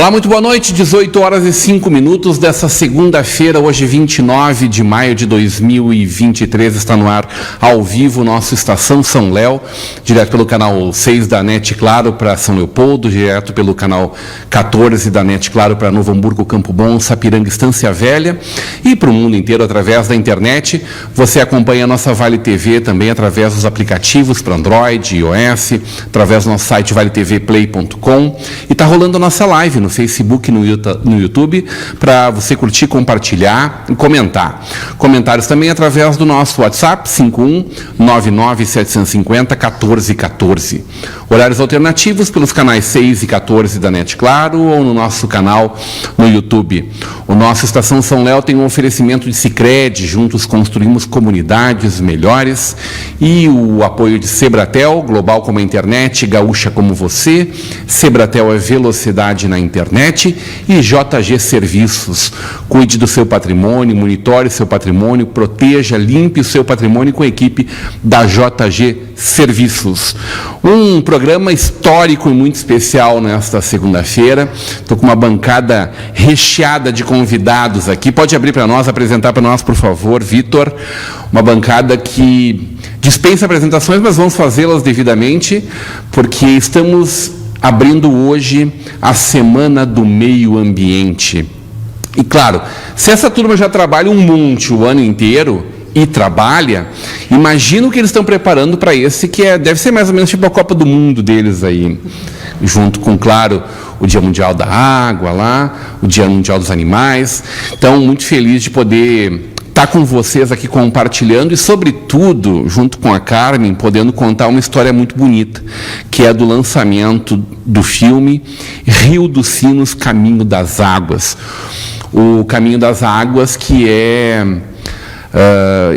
Olá, muito boa noite, 18 horas e 5 minutos dessa segunda-feira, hoje 29 de maio de 2023, está no ar ao vivo nosso Estação São Léo, direto pelo canal 6 da NET Claro para São Leopoldo, direto pelo canal 14 da NET Claro para Novo Hamburgo, Campo Bom, Sapiranga, Estância Velha e para o mundo inteiro através da internet. Você acompanha a nossa Vale TV também através dos aplicativos para Android e iOS, através do nosso site valetvplay.com e está rolando a nossa live no Facebook e no YouTube, para você curtir, compartilhar e comentar. Comentários também através do nosso WhatsApp, 51-99-750-1414. Horários alternativos pelos canais 6 e 14 da NET Claro ou no nosso canal no YouTube. O nosso Estação São Léo tem um oferecimento de Sicredi, juntos construímos comunidades melhores, e o apoio de Sebratel, global como a internet, gaúcha como você. Sebratel é velocidade na internet, e JG Serviços. Cuide do seu patrimônio, monitore seu patrimônio, proteja, limpe o seu patrimônio com a equipe da JG Serviços. Um programa histórico e muito especial nesta segunda-feira. Estou com uma bancada recheada de convidados aqui. Pode abrir para nós, apresentar para nós, por favor, Vitor. Uma bancada que dispensa apresentações, mas vamos fazê-las devidamente, porque estamos abrindo hoje a Semana do Meio Ambiente. E claro, se essa turma já trabalha um monte o ano inteiro, e trabalha, imagina o que eles estão preparando para esse, que deve ser mais ou menos tipo a Copa do Mundo deles aí, junto com, claro, o Dia Mundial da Água lá, o Dia Mundial dos Animais. Então, muito feliz de poder estar com vocês aqui compartilhando e, sobretudo, junto com a Carmen, podendo contar uma história muito bonita, que é do lançamento do filme Rio dos Sinos, Caminho das Águas. O Caminho das Águas, que é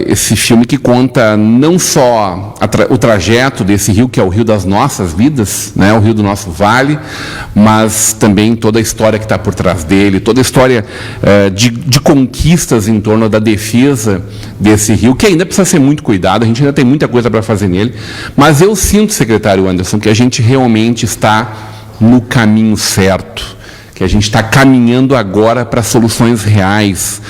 esse filme que conta não só o trajeto desse rio, que é o rio das nossas vidas, né, o rio do nosso vale, mas também toda a história que está por trás dele, toda a história de conquistas em torno da defesa desse rio, que ainda precisa ser muito cuidado, a gente ainda tem muita coisa para fazer nele, mas eu sinto, secretário Anderson, que a gente realmente está no caminho certo, que a gente está caminhando agora para soluções reais,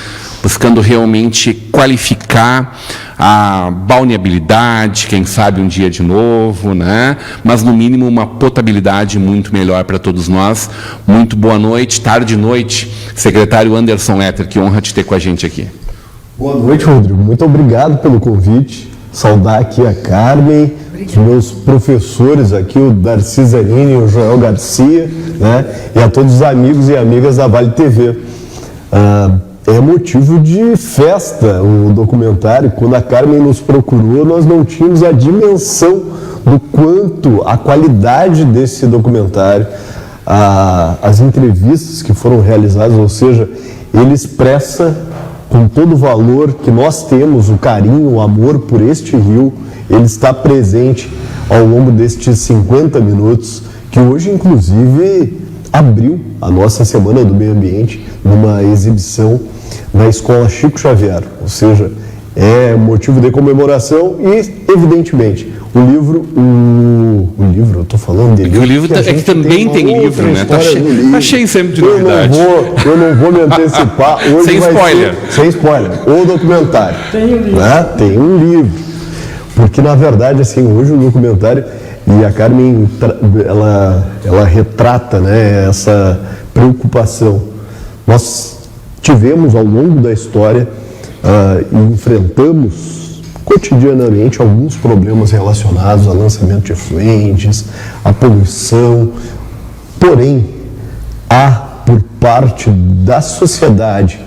buscando realmente qualificar a balneabilidade, quem sabe um dia de novo, né? Mas no mínimo uma potabilidade muito melhor para todos nós. Muito boa noite, tarde e noite, secretário Anderson Letter, que honra te ter com a gente aqui. Boa noite, Rodrigo, muito obrigado pelo convite, saudar aqui a Carmen, os meus professores aqui, o Darcy Zanini e o Joel Garcia, né? E a todos os amigos e amigas da Vale TV. É motivo de festa o documentário. Quando a Carmen nos procurou, nós não tínhamos a dimensão do quanto a qualidade desse documentário, as entrevistas que foram realizadas, ou seja, ele expressa com todo o valor que nós temos, o carinho, o amor por este rio. Ele está presente ao longo destes 50 minutos, que hoje, inclusive, abriu a nossa Semana do Meio Ambiente numa exibição na Escola Chico Xavier, ou seja, é motivo de comemoração e, evidentemente, o livro, eu estou falando dele. O livro é que também tem livro, né? Tá cheio sempre de novidade. Eu não vou me antecipar. Hoje sem spoiler. Sem spoiler. O documentário. Tem um livro. Né? Tem um livro. Porque, na verdade, assim, hoje o documentário, e a Carmen, ela retrata, né, essa preocupação. Nós tivemos, ao longo da história, e enfrentamos cotidianamente alguns problemas relacionados ao lançamento de efluentes, à poluição. Porém, há, por parte da sociedade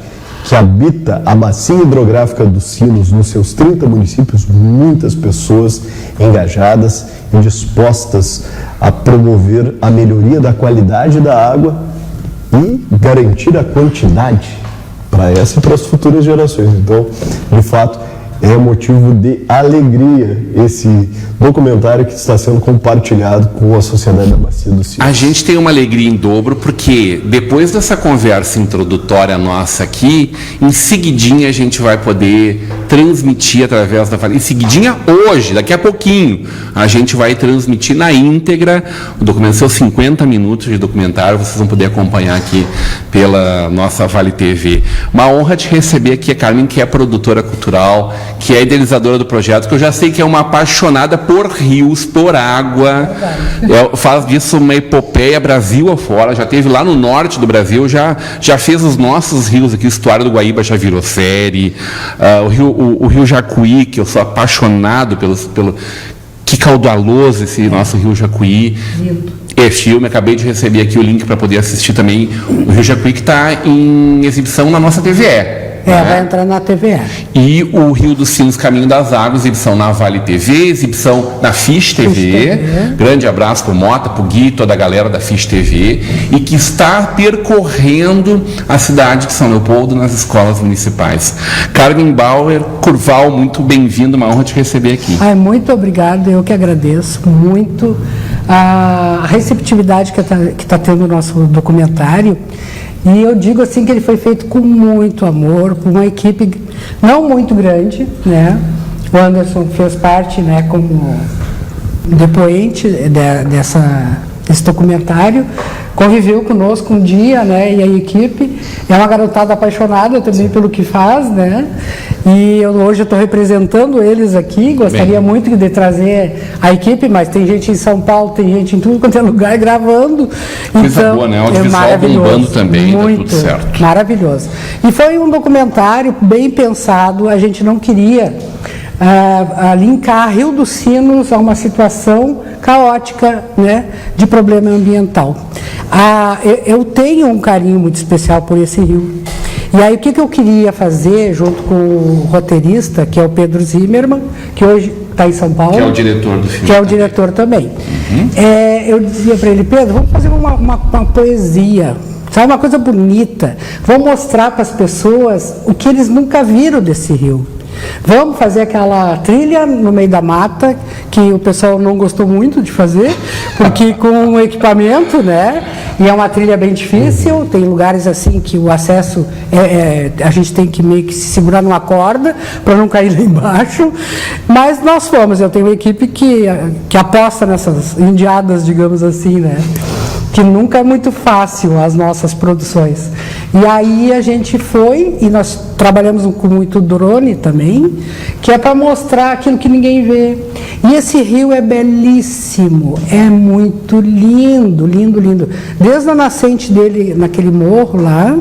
que habita a bacia hidrográfica dos Sinos, nos seus 30 municípios, muitas pessoas engajadas e dispostas a promover a melhoria da qualidade da água e garantir a quantidade para essa e para as futuras gerações. Então, de fato, é motivo de alegria esse documentário que está sendo compartilhado com a sociedade da Bacia dos Sinos. A gente tem uma alegria em dobro porque depois dessa conversa introdutória nossa aqui, em seguidinha a gente vai poder transmitir através da... Em seguidinha hoje, daqui a pouquinho, a gente vai transmitir na íntegra o documento, seus 50 minutos de documentário, vocês vão poder acompanhar aqui pela nossa Vale TV. Uma honra te receber aqui, a Carmen, que é produtora cultural, que é idealizadora do projeto, que eu já sei que é uma apaixonada por rios, por água, faz disso uma epopeia Brasil afora, já esteve lá no norte do Brasil, já fez os nossos rios aqui, o estuário do Guaíba já virou série, o rio Jacuí, que eu sou apaixonado pelo que caudaloso esse nosso rio Jacuí. É filme, acabei de receber aqui o link para poder assistir também o Rio Jacuí, que está em exibição na nossa TVE. Vai entrar na TVE. E o Rio dos Sinos, Caminho das Águas, exibição na Vale TV, exibição na Fish TV. Grande abraço para o Mota, para o Gui, toda a galera da Fish TV, e que está percorrendo a cidade de São Leopoldo nas escolas municipais. Carmen Bauer Curval, muito bem-vindo, uma honra te receber aqui. Muito obrigado, eu que agradeço muito a receptividade que está tendo o nosso documentário. E eu digo assim que ele foi feito com muito amor, por uma equipe não muito grande, né? O Anderson fez parte, né, como depoente desse documentário, conviveu conosco um dia, né? E a equipe é uma garotada apaixonada também pelo que faz, né? E hoje eu estou representando eles aqui, gostaria muito de trazer a equipe, mas tem gente em São Paulo, tem gente em tudo quanto é lugar gravando. Coisa então, boa, né? O audiovisual bombando também, muito, tá tudo certo. Maravilhoso. E foi um documentário bem pensado, a gente não queria linkar Rio dos Sinos a uma situação caótica, né, de problema ambiental. Eu tenho um carinho muito especial por esse rio. E aí o que eu queria fazer, junto com o roteirista, que é o Pedro Zimmermann, que hoje está em São Paulo. Que é o diretor do filme. Que é o diretor também. Eu dizia para ele, Pedro, vamos fazer uma poesia, sabe, uma coisa bonita. Vamos mostrar para as pessoas o que eles nunca viram desse rio. Vamos fazer aquela trilha no meio da mata, que o pessoal não gostou muito de fazer, porque com o equipamento, né? E é uma trilha bem difícil, tem lugares assim que o acesso, a gente tem que meio que se segurar numa corda para não cair lá embaixo. Mas nós fomos, eu tenho uma equipe que aposta nessas indiadas, digamos assim, né? Que nunca é muito fácil as nossas produções. E aí a gente foi, e nós trabalhamos com muito drone também, que é para mostrar aquilo que ninguém vê. E esse rio é belíssimo, é muito lindo, lindo, lindo. Desde a nascente dele, naquele morro lá,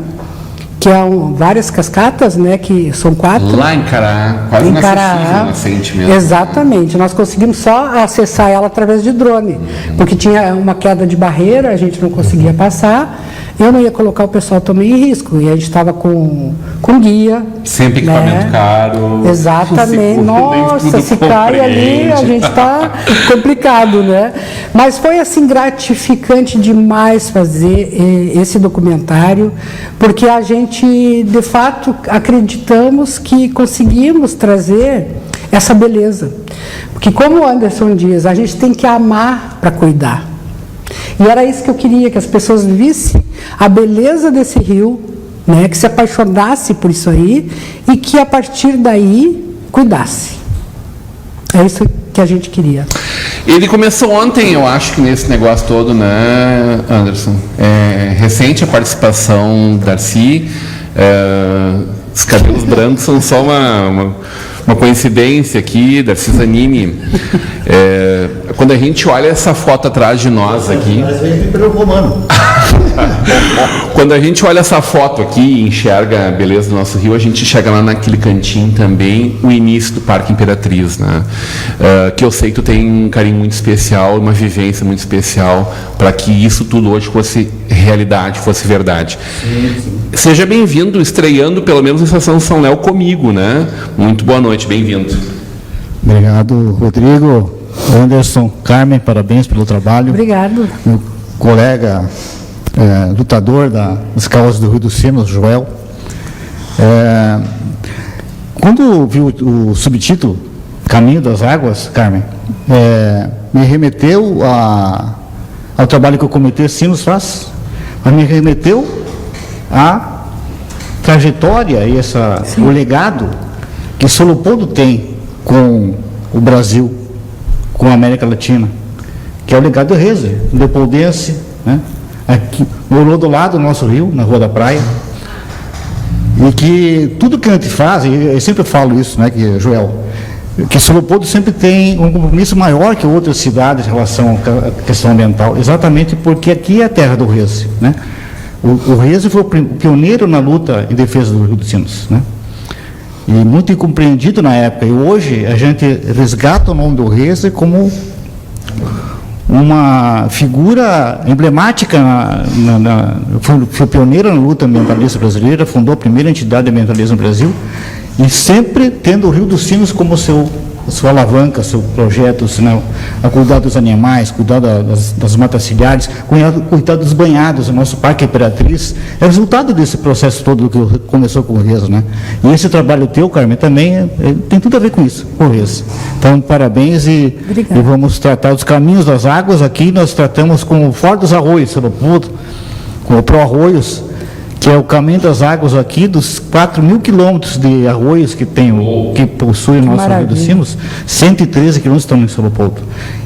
que é várias cascatas, né, que são 4. Lá em Caraá, quase na nascente mesmo. Exatamente, nós conseguimos só acessar ela através de drone, porque tinha uma queda de barreira, a gente não conseguia passar, eu não ia colocar o pessoal também em risco, e a gente estava com guia. Sempre equipamento caro. Exatamente, nossa, se cai ali, a gente está complicado, né? Mas foi assim gratificante demais fazer esse documentário, porque a gente, de fato, acreditamos que conseguimos trazer essa beleza. Porque, como o Anderson diz, a gente tem que amar para cuidar. E era isso que eu queria, que as pessoas vissem a beleza desse rio, né, que se apaixonasse por isso aí e que, a partir daí, cuidasse. É isso que a gente queria. Ele começou ontem, eu acho, que nesse negócio todo, né, Anderson? Recente a participação do Darcy. Os cabelos brancos são só uma coincidência aqui, Darcy Zanini. Quando a gente olha essa foto atrás de nós aqui... Quando a gente olha essa foto aqui e enxerga a beleza do nosso rio, a gente chega lá naquele cantinho também, o início do Parque Imperatriz, né? Que eu sei que tu tem um carinho muito especial, uma vivência muito especial para que isso tudo hoje fosse realidade, fosse verdade. Sim. Seja bem-vindo, estreando pelo menos a Estação São Léo comigo, né? Muito boa noite, bem-vindo. Obrigado, Rodrigo, Anderson, Carmen, parabéns pelo trabalho. Obrigado. Meu colega lutador das causas do Rio dos Sinos, Joel. Quando vi o subtítulo Caminho das Águas, Carmen, me remeteu ao trabalho que o Comitê Sinos faz, mas me remeteu à trajetória e o legado que São Leopoldo tem com o Brasil, com a América Latina, que é o legado do Reze, leopoldense, né? Aqui, morou do lado do nosso rio, na Rua da Praia, e que tudo que a gente faz, e eu sempre falo isso, né, Joel, que São Leopoldo sempre tem um compromisso maior que outras cidades em relação à questão ambiental, exatamente porque aqui é a terra do Reze, né? O Reze foi o pioneiro na luta em defesa do Rio dos Sinos, né? E muito incompreendido na época, e hoje a gente resgata o nome do Reze como uma figura emblemática, foi pioneira na luta ambientalista brasileira, fundou a primeira entidade ambientalista no Brasil, e sempre tendo o Rio dos Sinos como sua alavanca, seu projeto, a cuidar dos animais, cuidar das matas ciliares, cuidar dos banhados. O nosso Parque Imperatriz é resultado desse processo todo que começou com o Reze, né? E esse trabalho teu, Carmen, também tem tudo a ver com isso, com o Reze. Então, parabéns e vamos tratar dos caminhos das águas. Aqui nós tratamos com o Forte dos Arroios, São Leopoldo, com o Pro Arroios, que é o caminho das águas aqui, dos 4.000 quilômetros de arroios que possui o nosso Rio dos Sinos, 113 quilômetros estão em São Leopoldo.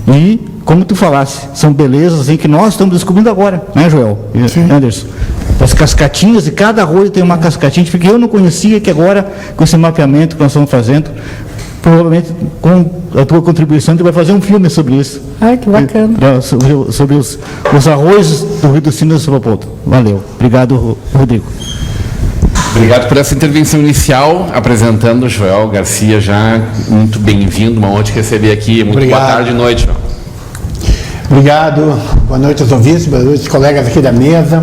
E, como tu falaste, são belezas em que nós estamos descobrindo agora, né, Joel e Sim. Anderson? As cascatinhas, e cada arroio tem uma cascatinha, porque eu não conhecia, que agora, com esse mapeamento que nós estamos fazendo, provavelmente com a tua contribuição, tu vai fazer um filme sobre isso. Ai, que bacana. Sobre os arroios do Rio dos Sinos e São Leopoldo. Valeu. Obrigado, Rodrigo. Obrigado por essa intervenção inicial, apresentando o Joel Garcia, já muito bem-vindo, uma honra te receber aqui. Muito Obrigado. Boa tarde e noite, Joel. Obrigado, boa noite aos ouvintes, boa noite aos colegas aqui da mesa.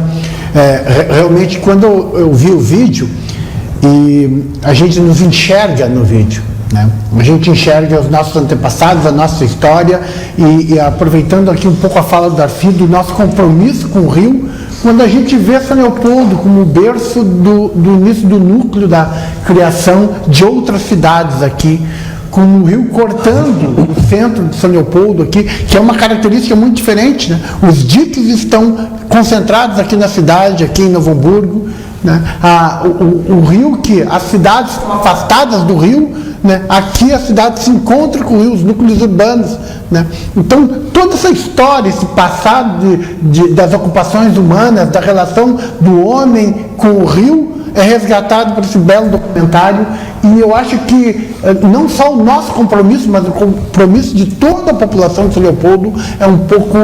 Realmente, quando eu vi o vídeo, e a gente nos enxerga no vídeo, né? A gente enxerga os nossos antepassados, a nossa história, e aproveitando aqui um pouco a fala do Darcy, do nosso compromisso com o Rio, quando a gente vê São Leopoldo como o berço do início do núcleo da criação de outras cidades aqui, com o rio cortando o centro de São Leopoldo aqui, que é uma característica muito diferente, né? Os diques estão concentrados aqui na cidade, aqui em Novo Hamburgo, né? O rio, que as cidades são afastadas do rio, né? Aqui a cidade se encontra com o rio, os núcleos urbanos, né? Então, toda essa história, esse passado das ocupações humanas, da relação do homem com o rio, é resgatado por esse belo documentário, e eu acho que não só o nosso compromisso, mas o compromisso de toda a população de São Leopoldo é um pouco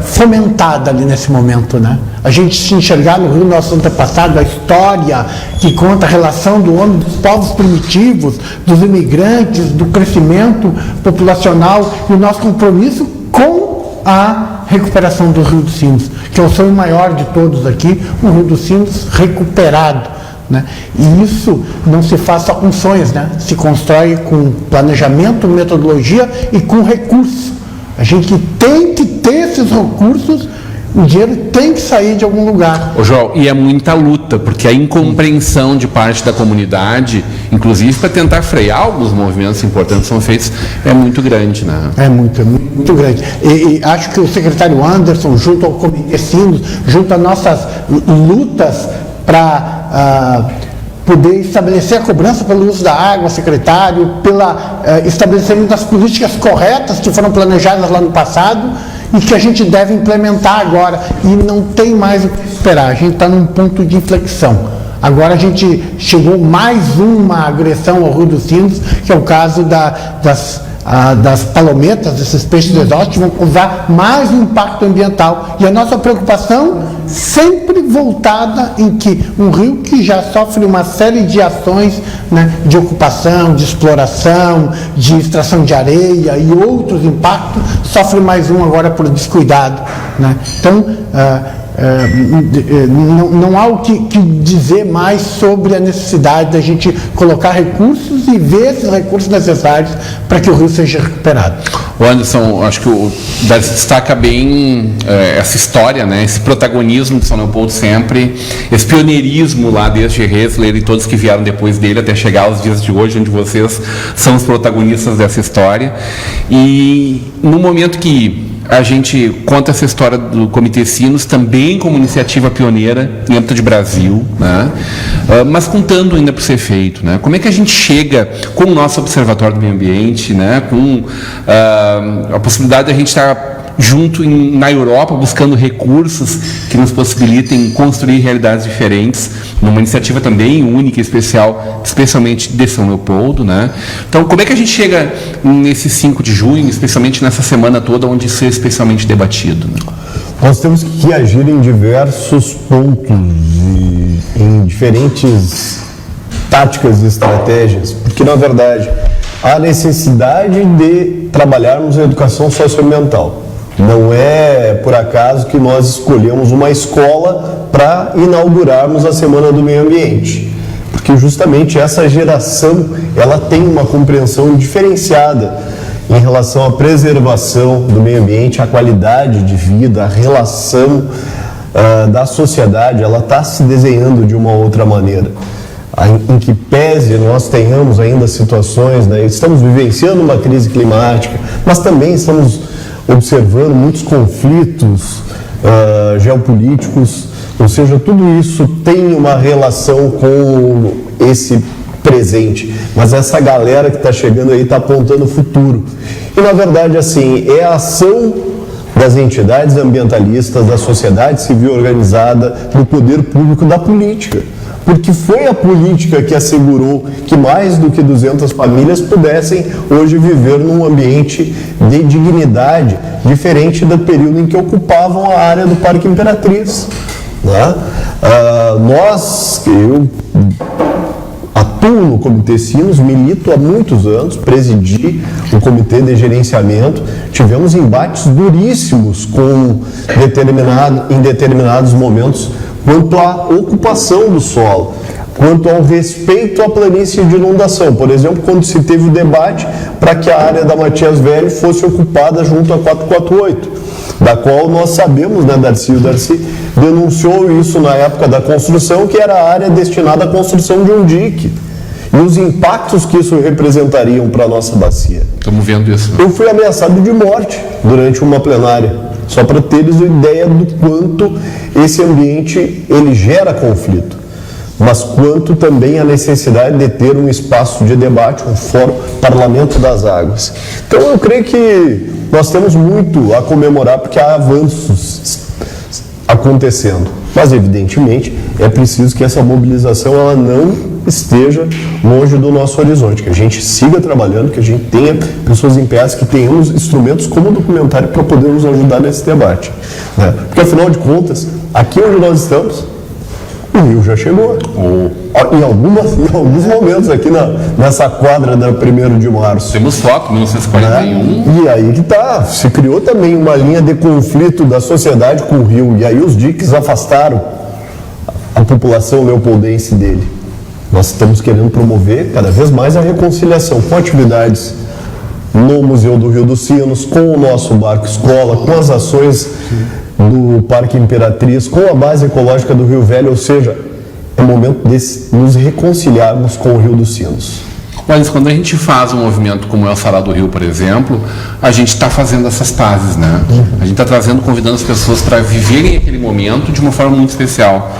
fomentada ali nesse momento, né? A gente se enxergar no Rio, nosso antepassado, a história que conta a relação do homem, dos povos primitivos, dos imigrantes, do crescimento populacional, e o nosso compromisso com a recuperação do Rio dos Sinos, que é o sonho maior de todos aqui, o Rio dos Sinos recuperado, né? E isso não se faz só com sonhos, né? Se constrói com planejamento, metodologia e com recursos. A gente tem que ter esses recursos, o dinheiro tem que sair de algum lugar. Ô, Joel, e é muita luta, porque a incompreensão de parte da comunidade, inclusive para tentar frear alguns movimentos importantes que são feitos, é muito grande, né? É muito grande. E acho que o secretário Anderson, junto ao Comitê Sinos, junto às nossas lutas para poder estabelecer a cobrança pelo uso da água, secretário, pela estabelecimento das políticas corretas que foram planejadas lá no passado e que a gente deve implementar agora, e não tem mais o que esperar, a gente está num ponto de inflexão. Agora a gente chegou mais uma agressão ao Rio dos Sinos, que é o caso das palometas, desses peixes exóticos, vão causar mais um impacto ambiental. E a nossa preocupação sempre voltada em que um rio que já sofre uma série de ações, né, de ocupação, de exploração, de extração de areia e outros impactos, sofre mais um agora por descuidado, né? Então, não há o que dizer mais sobre a necessidade da gente colocar recursos e ver esses recursos necessários para que o rio seja recuperado. O Anderson, acho que o Darcy destaca bem essa história, né? Esse protagonismo de São Leopoldo sempre, esse pioneirismo lá desde Hessler e todos que vieram depois dele até chegar aos dias de hoje, onde vocês são os protagonistas dessa história. E no momento que a gente conta essa história do Comitê Sinos, também como iniciativa pioneira em âmbito de Brasil, né? Mas contando ainda por ser feito, né? Como é que a gente chega com o nosso Observatório do Meio Ambiente, né? Com a possibilidade de a gente estar junto na Europa, buscando recursos que nos possibilitem construir realidades diferentes, numa iniciativa também única e especial, especialmente de São Leopoldo, né? Então, como é que a gente chega nesse 5 de junho, especialmente nessa semana toda, onde isso é especialmente debatido, né? Nós temos que agir em diversos pontos, em diferentes táticas e estratégias, porque, na verdade, há necessidade de trabalharmos a educação socioambiental. Não é por acaso que nós escolhemos uma escola para inaugurarmos a Semana do Meio Ambiente, porque justamente essa geração ela tem uma compreensão diferenciada em relação à preservação do meio ambiente, a qualidade de vida, a relação da sociedade, ela está se desenhando de uma outra maneira. Em que pese nós tenhamos ainda situações, né, estamos vivenciando uma crise climática, mas também estamos observando muitos conflitos geopolíticos, ou seja, tudo isso tem uma relação com esse presente, mas essa galera que está chegando aí está apontando o futuro. E na verdade, assim, é a ação das entidades ambientalistas, da sociedade civil organizada, do poder público, da política. Porque foi a política que assegurou que mais do que 200 famílias pudessem hoje viver num ambiente de dignidade, diferente do período em que ocupavam a área do Parque Imperatriz, né? Eu atuo no Comitê Sinos, milito há muitos anos, presidi o Comitê de Gerenciamento, tivemos embates duríssimos em determinados momentos quanto à ocupação do solo, quanto ao respeito à planície de inundação. Por exemplo, quando se teve o debate para que a área da Matias Velho fosse ocupada junto à 448, da qual nós sabemos, né, o Darcy denunciou isso na época da construção, que era a área destinada à construção de um dique, e os impactos que isso representariam para a nossa bacia. Estamos vendo isso. Eu fui ameaçado de morte durante uma plenária, só para teres uma ideia do quanto esse ambiente ele gera conflito, mas quanto também a necessidade de ter um espaço de debate, um fórum, Parlamento das Águas. Então eu creio que nós temos muito a comemorar, porque há avanços acontecendo, mas evidentemente é preciso que essa mobilização ela não esteja longe do nosso horizonte, que a gente siga trabalhando, que a gente tenha pessoas empenhadas, que tenhamos instrumentos como o documentário para poder nos ajudar nesse debate, né? Porque afinal de contas, aqui onde nós estamos, o rio já chegou. Em alguns momentos aqui nessa quadra da 1º de março. Temos foto, 1941. Né? E aí que tá, se criou também uma linha de conflito da sociedade com o rio, e aí os diques afastaram a população leopoldense dele. Nós estamos querendo promover cada vez mais a reconciliação com atividades no Museu do Rio dos Sinos, com o nosso barco escola, com as ações do Parque Imperatriz, com a base ecológica do Rio Velho, ou seja, é momento de nos reconciliarmos com o Rio dos Sinos. Mas quando a gente faz um movimento como é o Sarau do Rio, por exemplo, a gente está fazendo essas pazes, né? A gente está convidando as pessoas para viverem aquele momento de uma forma muito especial,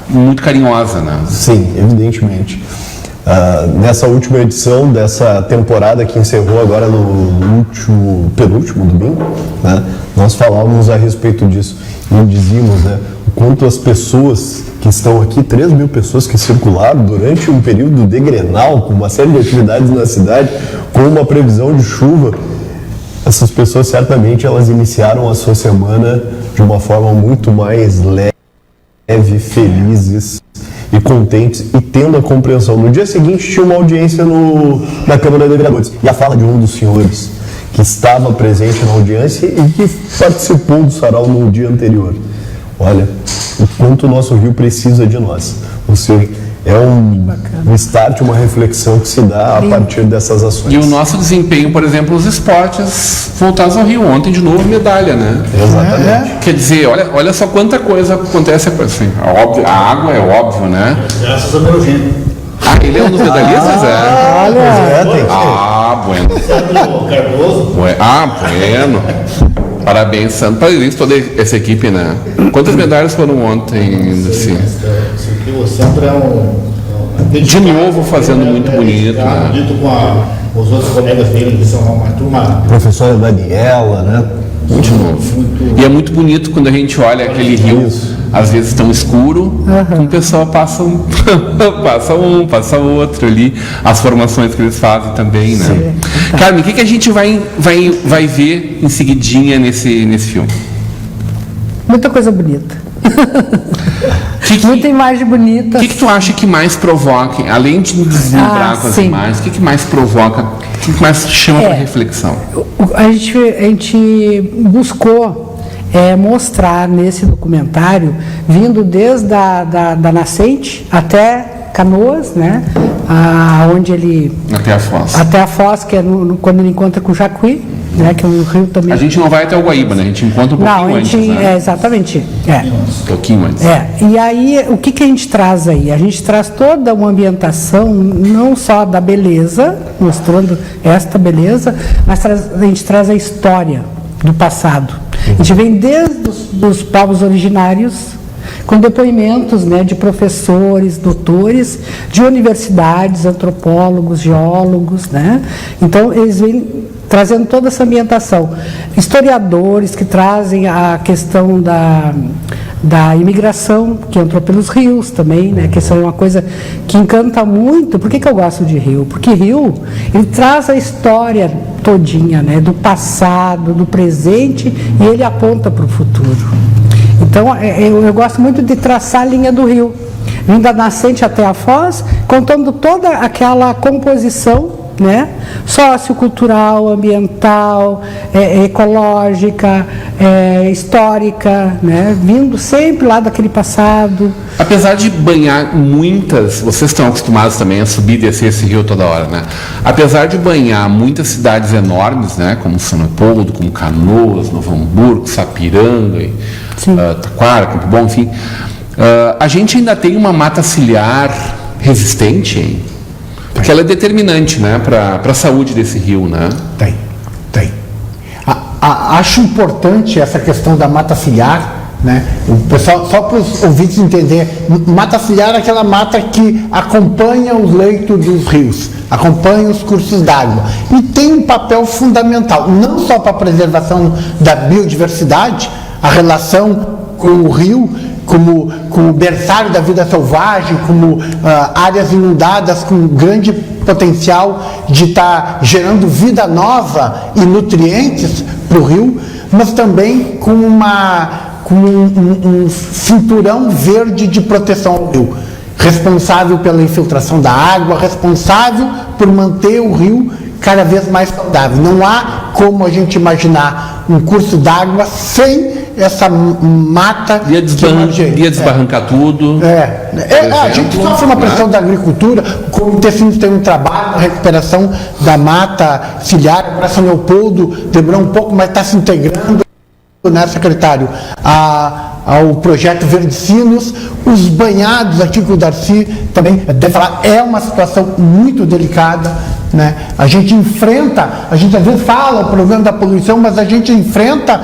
muito carinhosa, né? Sim, evidentemente. Nessa última edição dessa temporada que encerrou agora no penúltimo domingo, né, nós falávamos a respeito disso e dizíamos, né, o quanto as pessoas que estão aqui, 3 mil pessoas que circularam durante um período de Grenal, com uma série de atividades na cidade, com uma previsão de chuva, essas pessoas certamente elas iniciaram a sua semana de uma forma muito mais leve, felizes e contentes e tendo a compreensão. No dia seguinte tinha uma audiência na Câmara de Vereadores e a fala de um dos senhores que estava presente na audiência e que participou do sarau no dia anterior. olha, o quanto o nosso rio precisa de nós. Você é um start, uma reflexão que se dá a partir dessas ações. E o nosso desempenho, por exemplo, os esportes voltados ao Rio. Ontem, de novo, medalha, né? Exatamente. Quer dizer, olha só quanta coisa acontece. Assim, a água é óbvio, né? Graças ao meu gênio. Ah, ele é um dos medalhistas, Tem que bueno. Cardoso. Bueno. Parabéns, Santo. Parabéns toda essa equipe, né? Quantas medalhas foram ontem, assim? O Centro é De novo fazendo muito bonito, né? Bonito com os outros colegas dele, que são uma turma. Professora Daniela, né? De novo. E é muito bonito quando a gente olha aquele rio, às vezes tão escuro, que o pessoal passa passa outro ali, as formações que eles fazem também, né? Sim. Carmen, o que a gente vai ver em seguidinha nesse filme? Muita coisa bonita. Muita imagem bonita. O que tu acha que mais provoca, além de deslumbrar com as sim. imagens, o que mais provoca, o que mais chama para reflexão? A gente buscou mostrar nesse documentário, vindo desde da nascente até Canoas, né? Onde ele... Até a Foz. Até a Foz, que é quando ele encontra com o Jacuí, né? Que é um rio também... A gente não vai até o Guaíba, né? A gente encontra um pouquinho antes, né? Exatamente. Um pouquinho antes. E aí, o que a gente traz aí? A gente traz toda uma ambientação, não só da beleza, mostrando esta beleza, mas a gente traz a história do passado. A gente vem desde os povos originários, com depoimentos, né, de professores, doutores, de universidades, antropólogos, geólogos, né? Então, eles vêm trazendo toda essa ambientação. Historiadores que trazem a questão da imigração, que entrou pelos rios também, né? Que isso é uma coisa que encanta muito. Por que eu gosto de rio? Porque rio, ele traz a história todinha, né? Do passado, do presente, e ele aponta para o futuro. Então, eu gosto muito de traçar a linha do rio, vindo da nascente até a foz, contando toda aquela composição, né? Sociocultural, ambiental, ecológica, histórica, né? Vindo sempre lá daquele passado. Apesar de banhar muitas, vocês estão acostumados também a subir e descer esse rio toda hora, né? Apesar de banhar muitas cidades enormes, né? Como São Leopoldo, como Canoas, Novo Hamburgo, Sapiranga, Taquara, Campo Bom, enfim, a gente ainda tem uma mata ciliar resistente, hein? Porque ela é determinante, né, para a saúde desse rio, né? Tem. Acho importante essa questão da mata ciliar, né? O pessoal, só para os ouvintes entenderem, mata ciliar é aquela mata que acompanha os leitos dos rios, acompanha os cursos d'água e tem um papel fundamental, não só para a preservação da biodiversidade, a relação com o rio, como o berçário da vida selvagem, como áreas inundadas com grande potencial de estar gerando vida nova e nutrientes para o rio, mas também com um cinturão verde de proteção ao rio, responsável pela infiltração da água, responsável por manter o rio cada vez mais saudável. Não há como a gente imaginar um curso d'água sem essa mata ia desbarrancar tudo. A gente sofre uma pressão da agricultura. O Comitê Cinos tem um trabalho na recuperação da mata ciliar. Agora São Leopoldo demorou um pouco, mas está se integrando, né, secretário, ao projeto Verde Sinos. Os banhados aqui que o Darcy também deve falar, é uma situação muito delicada, né? A gente às vezes fala o problema da poluição, mas a gente enfrenta,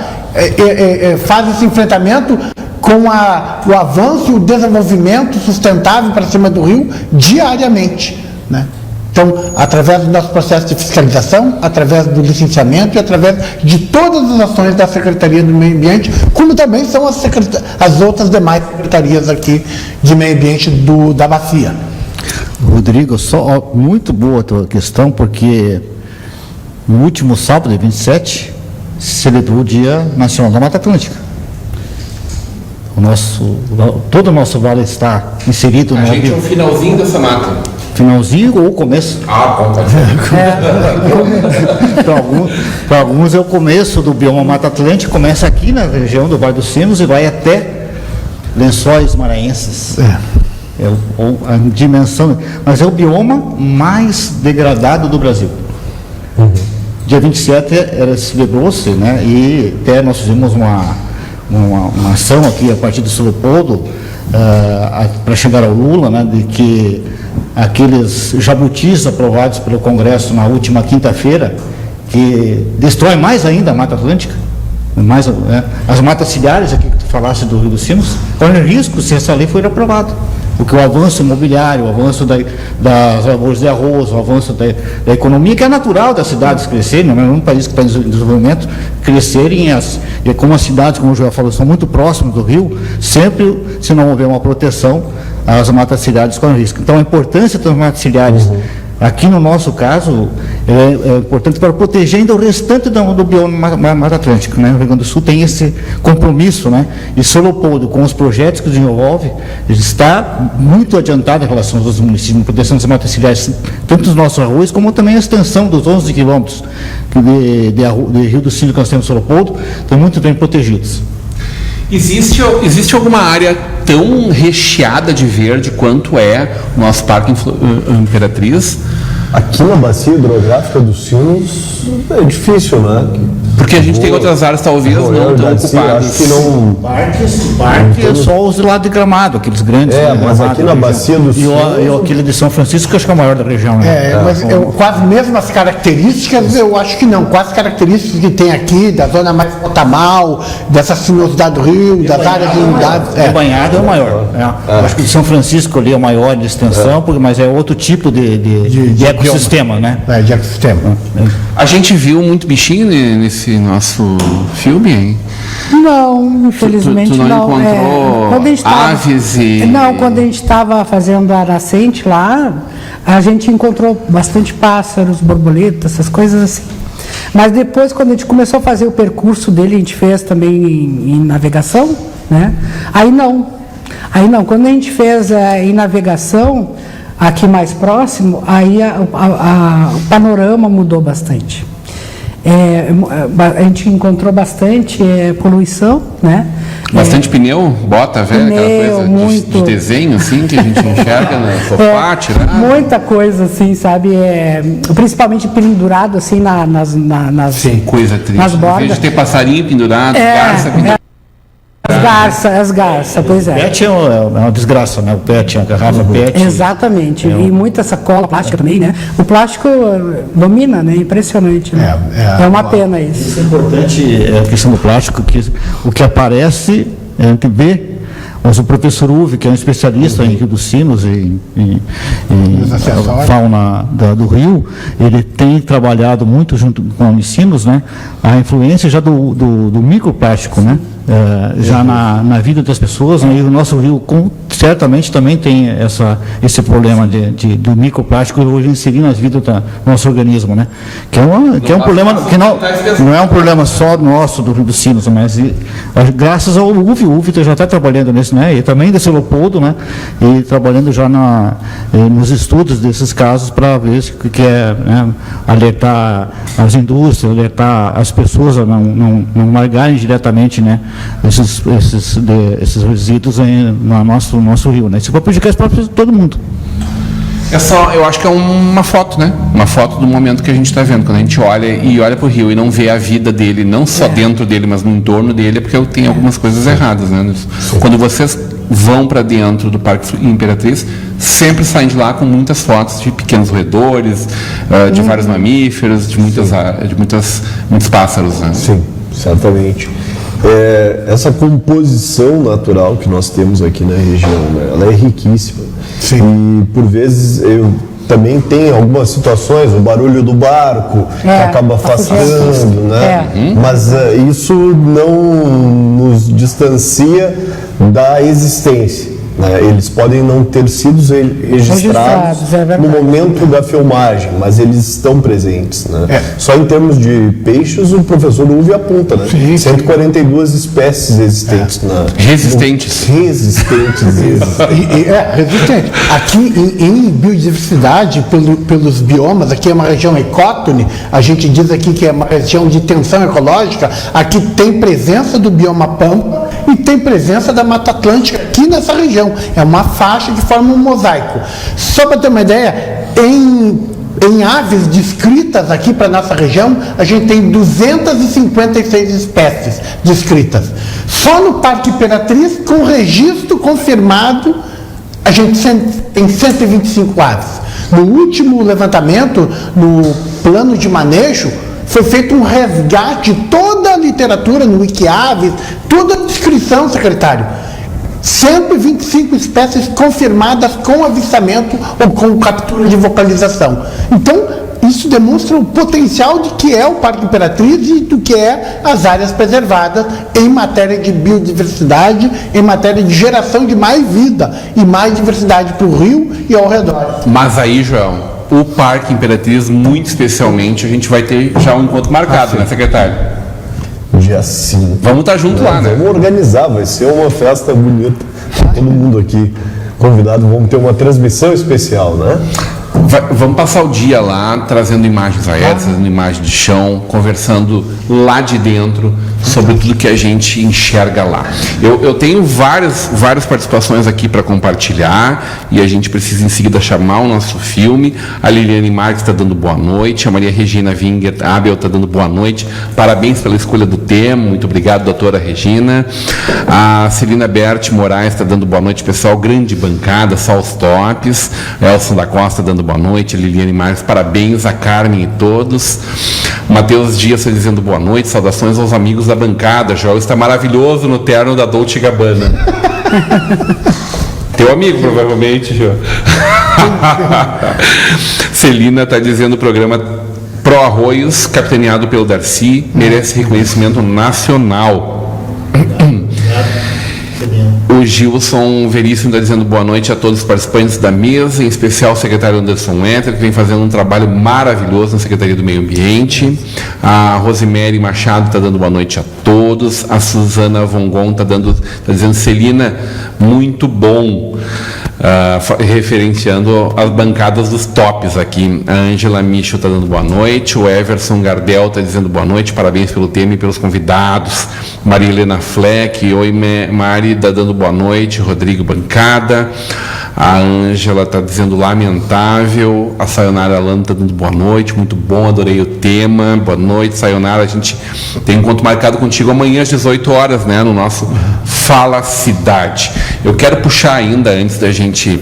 faz esse enfrentamento com o avanço e o desenvolvimento sustentável para cima do rio diariamente, né? Então, através do nosso processo de fiscalização, através do licenciamento e através de todas as ações da Secretaria do Meio Ambiente, como também são as outras demais secretarias aqui de meio ambiente da bacia. Rodrigo, muito boa a tua questão, porque no último sábado, 27, se celebrou o Dia Nacional da Mata Atlântica. Todo o nosso vale está inserido A gente é o finalzinho dessa mata. Finalzinho ou começo? Bom, pode ser. Para alguns é o começo do bioma Mata Atlântica, começa aqui na região do Vale dos Sinos e vai até Lençóis Maranhenses. A dimensão, mas é o bioma mais degradado do Brasil. Dia 27 celebrou-se, né? E até nós fizemos uma ação aqui a partir do São Leopoldo para chegar ao Lula, né? De que aqueles jabutis aprovados pelo Congresso na última quinta-feira, que destrói mais ainda a Mata Atlântica, as matas ciliares aqui que tu falaste do Rio dos Sinos, corre risco se essa lei for aprovada. Porque o avanço imobiliário, o avanço das lavouras de arroz, o avanço da economia, que é natural das cidades crescerem, não é um país que está em desenvolvimento, crescerem, e como as cidades, como o Joel falou, são muito próximas do rio, sempre, se não houver uma proteção, as matas ciliares correm risco. Então, a importância das matas ciliares, aqui no nosso caso, é importante para proteger ainda o restante do bioma Mata Atlântica, né? O Rio Grande do Sul tem esse compromisso, né? E São Leopoldo, com os projetos que desenvolve, está muito adiantado em relação aos outros municípios, na proteção das matas ciliares, tanto dos nossos arroios, como também a extensão dos 11 quilômetros de Rio dos Sinos que nós temos em São Leopoldo, estão muito bem protegidos. Existe alguma área tão recheada de verde quanto é o nosso Parque Imperatriz? Aqui na bacia hidrográfica dos Sinos é difícil, né? Porque a gente tem outras áreas talvez não tão ocupadas. Acho que não. Parque é só os lados de Gramado, aqueles grandes. Mas aqui na bacia dos Sinos. E aquele de São Francisco, que acho que é o maior da região. Né? Mas quase mesmo as características, eu acho que não. Quase as características que tem aqui, da zona mais potamal, dessa sinuosidade do rio, das áreas de umidade. O banhado é o maior. Acho que o de São Francisco ali é o maior de extensão, mas é outro tipo de ecossistema, né? De ecossistema. A gente viu muito bichinho nesse nosso filme, hein? Não, infelizmente tu não encontrou quando a gente aves e... Não, quando a gente estava fazendo a nascente lá, a gente encontrou bastante pássaros, borboletas, essas coisas assim. Mas depois, quando a gente começou a fazer o percurso dele, a gente fez também em navegação, né? Aí não. Quando a gente fez em navegação, aqui mais próximo, aí o panorama mudou bastante. A gente encontrou bastante poluição, né? Bastante pneu, bota velha, aquela coisa muito. De desenho, assim, que a gente enxerga no sofá, tirar. Muita coisa, assim, sabe? Principalmente pendurado, assim, nas coisa triste. nas bordas. Em vez de ter passarinho pendurado, garça pendurada. As garças, pois é. O PET é uma desgraça, né? O PET, a garrafa PET. Exatamente. E muita sacola plástica também, né? O plástico domina, né? Impressionante, né? É uma pena isso. Isso é importante, a questão do plástico, que o que aparece, a gente vê. Mas o professor Uve, que é um especialista em Rio dos Sinos e fauna do rio, ele tem trabalhado muito junto com os sinos, né? A influência já do microplástico, né? Já na vida das pessoas, né? E o nosso rio certamente também tem esse problema do microplástico hoje inserindo nas vidas do nosso organismo, né? Que é um problema que não é um problema só nosso do Rio dos Sinos, mas graças ao Uve, o Uve já está trabalhando nisso, né? E também desse Leopoldo, né? E trabalhando já nos estudos desses casos para ver se que é, né? Alertar as indústrias, alertar as pessoas a não largarem diretamente, né? Esses resíduos no nosso rio, né? Isso vai prejudicar os próprios todo mundo. Eu acho que é uma foto, né? Uma foto do momento que a gente está vendo. Quando a gente olha para o rio e não vê a vida dele, não só dentro dele, mas no entorno dele, é porque tem algumas coisas erradas, né? Quando vocês vão para dentro do Parque Imperatriz, sempre saem de lá com muitas fotos de pequenos roedores, de vários mamíferos, de muitos pássaros, né? Sim, certamente. Essa composição natural que nós temos aqui na região, né, ela é riquíssima. Sim. E por vezes também tem algumas situações, o barulho do barco que acaba afastando, né? Mas isso não nos distancia da existência, né? Eles podem não ter sido registrados é verdade. no momento da filmagem, mas eles estão presentes, né? Só em termos de peixes, o professor Uwe aponta, né? Sim. 142 espécies existentes Resistentes. Resistente. Aqui em biodiversidade, pelos biomas, aqui é uma região ecótone, a gente diz aqui que é uma região de tensão ecológica, aqui tem presença do bioma pampa e tem presença da Mata Atlântica aqui nessa região. É uma faixa que forma um mosaico. Só para ter uma ideia, em aves descritas aqui para nossa região, a gente tem 256 espécies descritas. Só no Parque Imperatriz, com registro confirmado, a gente tem 125 aves. No último levantamento, no plano de manejo, foi feito um resgate de toda a literatura no Wikiaves, toda a descrição, secretário. 125 espécies confirmadas com avistamento ou com captura de vocalização. Então, isso demonstra o potencial de que é o Parque Imperatriz e do que é as áreas preservadas em matéria de biodiversidade, em matéria de geração de mais vida e mais diversidade para o rio e ao redor. Mas aí, João, o Parque Imperatriz, muito especialmente, a gente vai ter já um encontro marcado, né, secretário? Dia 5. Vamos estar junto lá, né? Vamos organizar, vai ser uma festa bonita. Todo mundo aqui convidado, vamos ter uma transmissão especial, né? Vamos passar o dia lá, trazendo imagens aéreas, trazendo imagens de chão, conversando lá de dentro sobre tudo que a gente enxerga lá. Eu tenho várias participações aqui para compartilhar e a gente precisa em seguida chamar o nosso filme. A Liliane Marques está dando boa noite, a Maria Regina Winger Abel está dando boa noite. Parabéns pela escolha do tema, muito obrigado, doutora Regina. A Celina Berti Moraes está dando boa noite, pessoal. Grande bancada, só os tops. Elson da Costa dando boa noite, a Liliane Marques, parabéns a Carmen e todos. Matheus Dias está dizendo boa noite, saudações aos amigos da bancada. Joel está maravilhoso no terno da Dolce & Gabbana. Teu amigo, provavelmente, Joel. Celina está dizendo o programa Pro Arroios, capitaneado pelo Darcy, merece reconhecimento nacional. O Gilson Veríssimo está dizendo boa noite a todos os participantes da mesa, em especial o secretário Anderson Etter, que vem fazendo um trabalho maravilhoso na Secretaria do Meio Ambiente. A Rosemary Machado está dando boa noite a todos. A Suzana Vongon está dizendo, Celina, muito bom. Referenciando as bancadas dos tops aqui. A Ângela Micho está dando boa noite, o Everson Gardel está dizendo boa noite, parabéns pelo tema e pelos convidados. Maria Helena Fleck, oi Mari, está dando boa noite. Rodrigo Bancada. A Ângela está dizendo lamentável. A Sayonara Alano está dando boa noite, muito bom, adorei o tema. Boa noite, Sayonara. A gente tem um encontro marcado contigo amanhã às 18 horas, né, no nosso Fala Cidade. Eu quero puxar ainda, antes da gente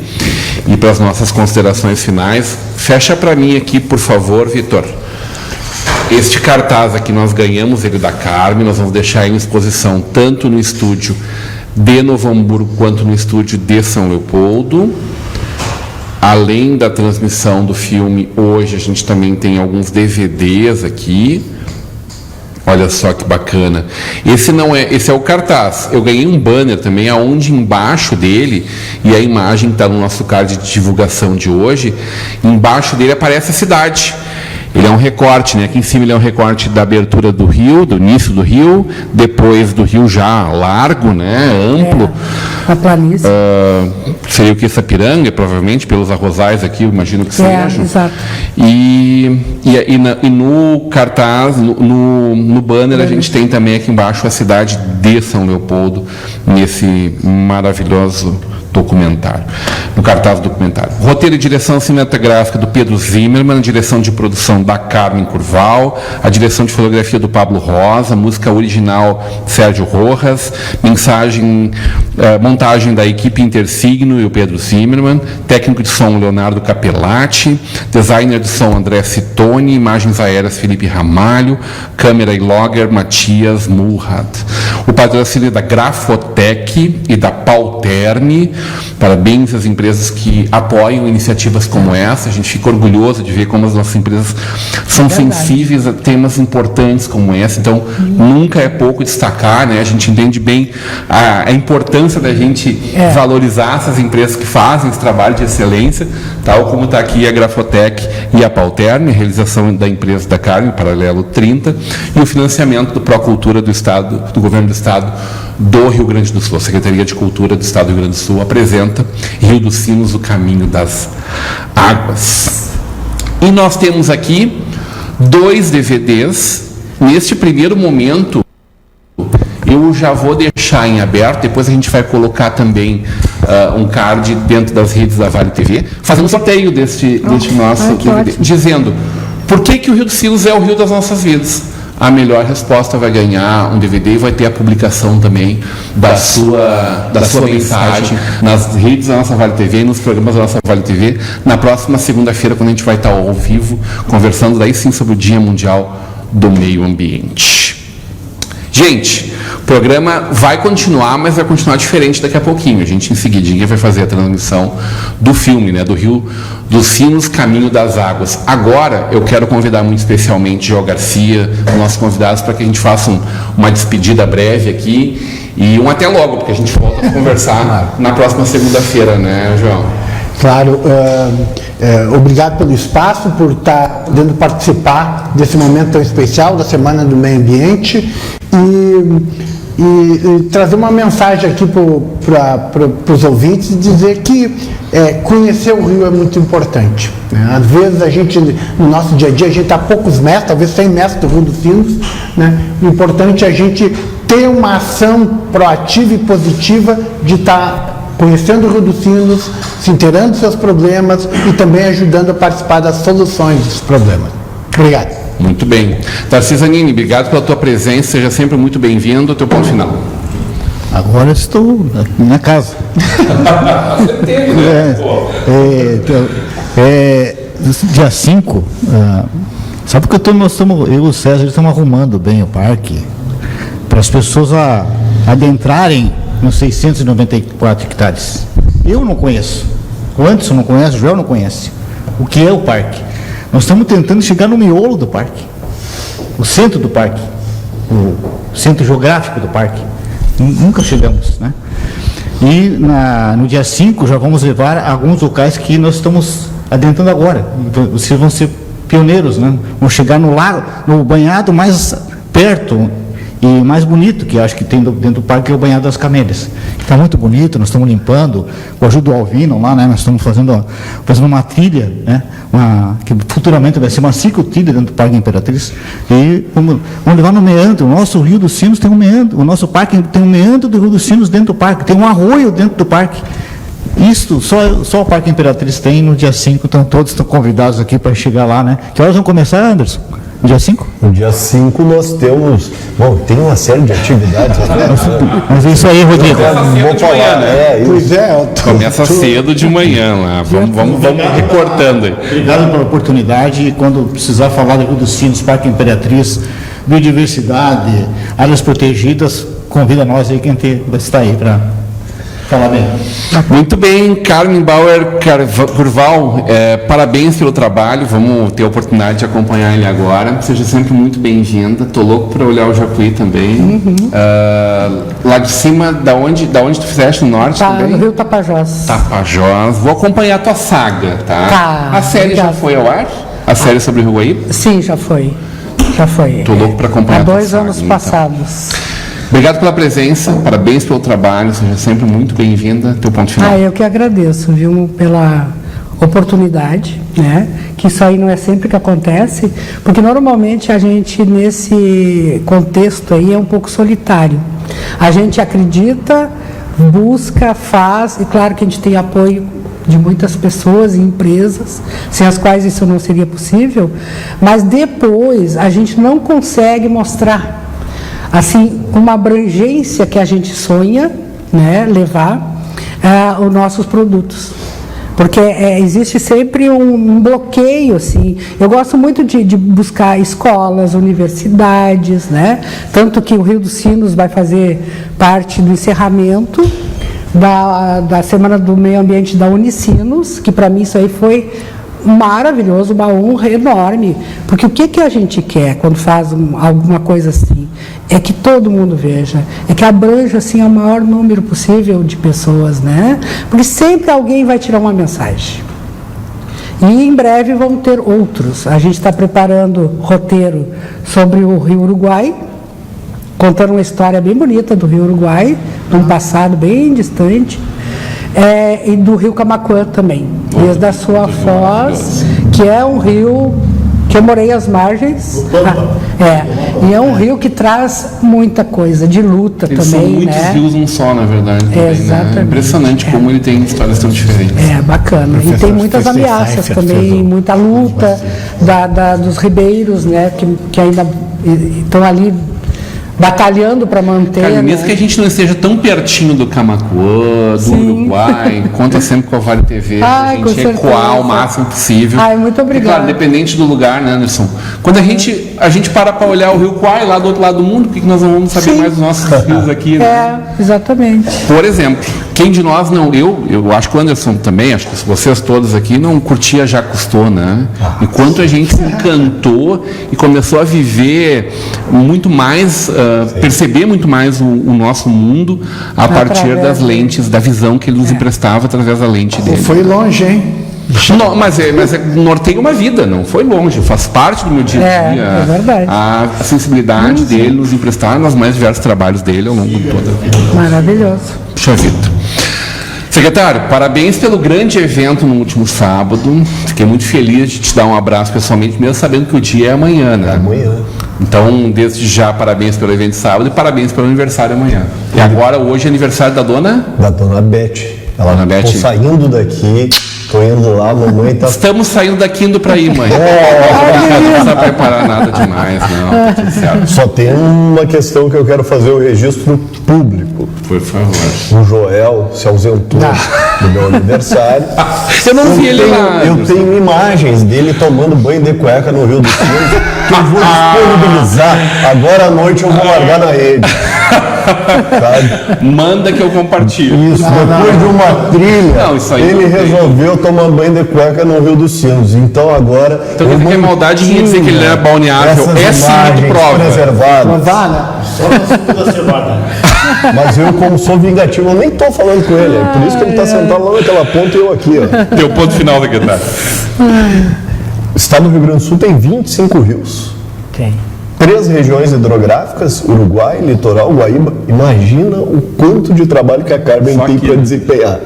ir para as nossas considerações finais, fecha para mim aqui, por favor, Vitor. Este cartaz aqui nós ganhamos ele da Carmen, nós vamos deixar em exposição tanto no estúdio de Novo Hamburgo quanto no estúdio de São Leopoldo. Além da transmissão do filme, hoje a gente também tem alguns DVDs aqui. Olha só que bacana. Esse é o cartaz. Eu ganhei um banner também, aonde embaixo dele, e a imagem está no nosso card de divulgação de hoje, embaixo dele aparece a cidade. Ele é um recorte, né? Aqui em cima ele é um recorte da abertura do rio, do início do rio, depois do rio já largo, né? Amplo. A planície. Seria o que? Sapiranga, provavelmente, pelos arrozais aqui, eu imagino que seja. Exato. E no cartaz, no banner, a gente tem também aqui embaixo a cidade de São Leopoldo, nesse maravilhoso documentário, no cartaz do documentário. Roteiro e direção cinematográfica do Pedro Zimmermann, direção de produção da Carmen Curval, a direção de fotografia do Pablo Rosa, música original Sérgio Rojas, montagem da equipe Intersigno e o Pedro Zimmermann, técnico de som Leonardo Capellati, designer de som André Citoni, imagens aéreas Felipe Ramalho, câmera e logger Matias Murad. O patrocínio da Grafotec e da Pauterne, Parabéns às empresas que apoiam iniciativas como essa. A gente fica orgulhoso de ver como as nossas empresas são sensíveis a temas importantes como esse. Então, nunca é pouco destacar, né? A gente entende bem a importância da gente valorizar essas empresas que fazem esse trabalho de excelência, tal como está aqui a Grafotec e a Palterne, a realização da empresa da Carmen, Paralelo 30, e o financiamento do Procultura do Estado, do Governo do Estado do Rio Grande do Sul. A Secretaria de Cultura do Estado do Rio Grande do Sul apresenta Rio dos Sinos, o Caminho das Águas. E nós temos aqui 2 DVDs. Neste primeiro momento, eu já vou deixar em aberto, depois a gente vai colocar também um card dentro das redes da Vale TV, fazendo um sorteio deste nosso DVD, dizendo por que o Rio dos Sinos é o Rio das nossas vidas. A melhor resposta vai ganhar um DVD e vai ter a publicação também da sua mensagem nas redes da nossa Vale TV e nos programas da nossa Vale TV na próxima segunda-feira, quando a gente vai estar ao vivo conversando daí sim sobre o Dia Mundial do Meio Ambiente. Gente, o programa vai continuar, mas vai continuar diferente daqui a pouquinho. A gente, em seguidinha, vai fazer a transmissão do filme, né, do Rio dos Sinos, Caminho das Águas. Agora, eu quero convidar muito especialmente João Garcia, os nossos convidados, para que a gente faça uma despedida breve aqui e um até logo, porque a gente volta a conversar na próxima segunda-feira, né, João? Claro, obrigado pelo espaço, por estar podendo participar desse momento tão especial da Semana do Meio Ambiente e trazer uma mensagem aqui para os ouvintes e dizer que conhecer o Rio é muito importante, né? Às vezes a gente, no nosso dia a dia, a gente está a poucos metros, talvez 100 metros do Rio dos Sinos, né? O importante é a gente ter uma ação proativa e positiva de estar conhecendo o Rio dos Sinos, se inteirando dos seus problemas e também ajudando a participar das soluções dos problemas. Obrigado. Muito bem. Tarcísio Zanini, obrigado pela tua presença, seja sempre muito bem-vindo. Teu ponto final. Agora estou na casa. Dia 5, sabe que eu e o César estamos arrumando bem o parque para as pessoas adentrarem nos 694 hectares. Eu não conheço, o Anderson não conhece, o Joel não conhece o que é o parque. Nós estamos tentando chegar no miolo do parque, o centro do parque, o centro geográfico do parque. Nunca chegamos, né? E no dia 5 já vamos levar alguns locais que nós estamos adentrando agora. Vocês vão ser pioneiros, né? Vão chegar no lago, no banhado mais perto e mais bonito que acho que tem dentro do parque, é o Banhado das Camélias. Está muito bonito, nós estamos limpando, com a ajuda do Alvino lá, né? Nós estamos fazendo uma trilha, né? Que futuramente vai ser uma ciclotrilha dentro do Parque Imperatriz. E vamos levar no meandro. O nosso Rio dos Sinos tem um meandro, o nosso parque tem um meandro do Rio dos Sinos dentro do parque, tem um arroio dentro do parque. Isso só o Parque Imperatriz tem no dia 5, então todos estão convidados aqui para chegar lá, né? Que horas vão começar, Anderson? No dia 5? No dia 5 nós temos... Bom, tem uma série de atividades. Mas é isso aí, Rodrigo. Vou falar, Pois Começa cedo de manhã lá. Vamos recortando aí. Obrigado pela oportunidade. E quando precisar falar do Rio dos Sinos, Parque Imperatriz, biodiversidade, áreas protegidas, convida nós aí, quem vai estar aí para falar bem. Muito bem, Carmen Bauer Curval, parabéns pelo trabalho, vamos ter a oportunidade de acompanhar ele agora, seja sempre muito bem-vinda, estou louco para olhar o Japuí também. Lá de cima, da onde tu fizeste, no norte também? No Rio Tapajós. Tapajós, vou acompanhar a tua saga, tá? A série já foi ao ar? A série sobre o Rio Guaíba? Sim, já foi. Estou louco para acompanhar há a tua 2 saga, anos então. passados. Obrigado pela presença, parabéns pelo trabalho, seja sempre muito bem-vinda. Teu ponto final. Eu que agradeço, viu, pela oportunidade, né? Que isso aí não é sempre que acontece, porque normalmente a gente, nesse contexto aí, é um pouco solitário. A gente acredita, busca, faz, e claro que a gente tem apoio de muitas pessoas e empresas, sem as quais isso não seria possível, mas depois a gente não consegue mostrar assim, uma abrangência que a gente sonha, né, levar os nossos produtos. Porque existe sempre um bloqueio, assim. Eu gosto muito de buscar escolas, universidades, né? Tanto que o Rio dos Sinos vai fazer parte do encerramento, da Semana do Meio Ambiente da Unicinos, que para mim isso aí foi maravilhoso, uma honra enorme, porque o que a gente quer quando faz alguma coisa assim? É que todo mundo veja, é que abranja assim o maior número possível de pessoas, né? Porque sempre alguém vai tirar uma mensagem. E em breve vão ter outros. A gente está preparando roteiro sobre o Rio Uruguai, contando uma história bem bonita do Rio Uruguai, de um passado bem distante. E do rio Camaquã também, desde a sua foz, que é um rio que eu morei às margens. E é um rio que traz muita coisa, de luta Eles também, são muitos rios um só, na verdade. Também, exatamente. Né? Impressionante como ele tem histórias tão diferentes. Bacana. E tem muitas Professor ameaças Seifert também, fez muita luta dos ribeiros, né, que ainda estão ali batalhando para manter. Cara, mesmo né? que a gente não esteja tão pertinho do Camaquã, do Uruguai, conta sempre com a Vale TV, a com gente certeza. ecoar o máximo possível. Muito obrigada. E, claro, dependente do lugar, né, Anderson? Quando a gente para olhar o Rio Quai lá do outro lado do mundo, por que nós não vamos saber mais dos nossos rios aqui, né? Exatamente. Por exemplo, quem de nós não... Eu acho que o Anderson também, acho que vocês todos aqui não curtia Já Custou, né? E quanto a gente se encantou e começou a viver muito mais, perceber muito mais o nosso mundo a partir das lentes, da visão que ele nos emprestava através da lente dele. Foi longe, hein? Não, mas norteia uma vida, não foi longe, faz parte do meu dia a dia. É verdade. A sensibilidade dele nos emprestar nos mais diversos trabalhos dele ao longo de toda a vida. Maravilhoso. Puxa vida. Secretário, parabéns pelo grande evento no último sábado. Fiquei muito feliz de te dar um abraço pessoalmente, mesmo sabendo que o dia é amanhã, né? Amanhã. Então, desde já, parabéns pelo evento de sábado e parabéns pelo aniversário amanhã. E agora, hoje, é aniversário da dona? Da dona Beth. Ela Dona Beth. tô saindo daqui, tô indo lá, mamãe tá... Estamos saindo daqui indo para aí, mãe. Não precisa preparar nada demais, não. Tá tudo certo. Só tem uma questão que eu quero fazer o registro público. Por favor. O Joel se ausentou do meu aniversário. Eu não vi ele lá. Eu tenho imagens dele tomando banho de cueca no Rio dos Sinos que eu vou disponibilizar. Agora à noite eu vou largar na rede. Sabe? Manda que eu compartilho. Isso, depois de uma trilha, Não, isso aí ele não tem. resolveu tomar banho de cueca no Rio dos Sinos. Então agora. Então quer dizer que é maldade minha dizer que ele é balneável. Essas É sim imagens muito prova. preservadas. Só na segunda semana. Mas eu, como sou vingativo, eu nem tô falando com ele. É por isso que ele tá sentado lá naquela ponta e eu aqui, ó. Teu ponto final, secretário. O estado do Rio Grande do Sul tem 25 rios. Tem. 3 regiões hidrográficas, Uruguai, Litoral, Guaíba. Imagina o quanto de trabalho que a Carmen Só tem aqui, para né? desempenhar.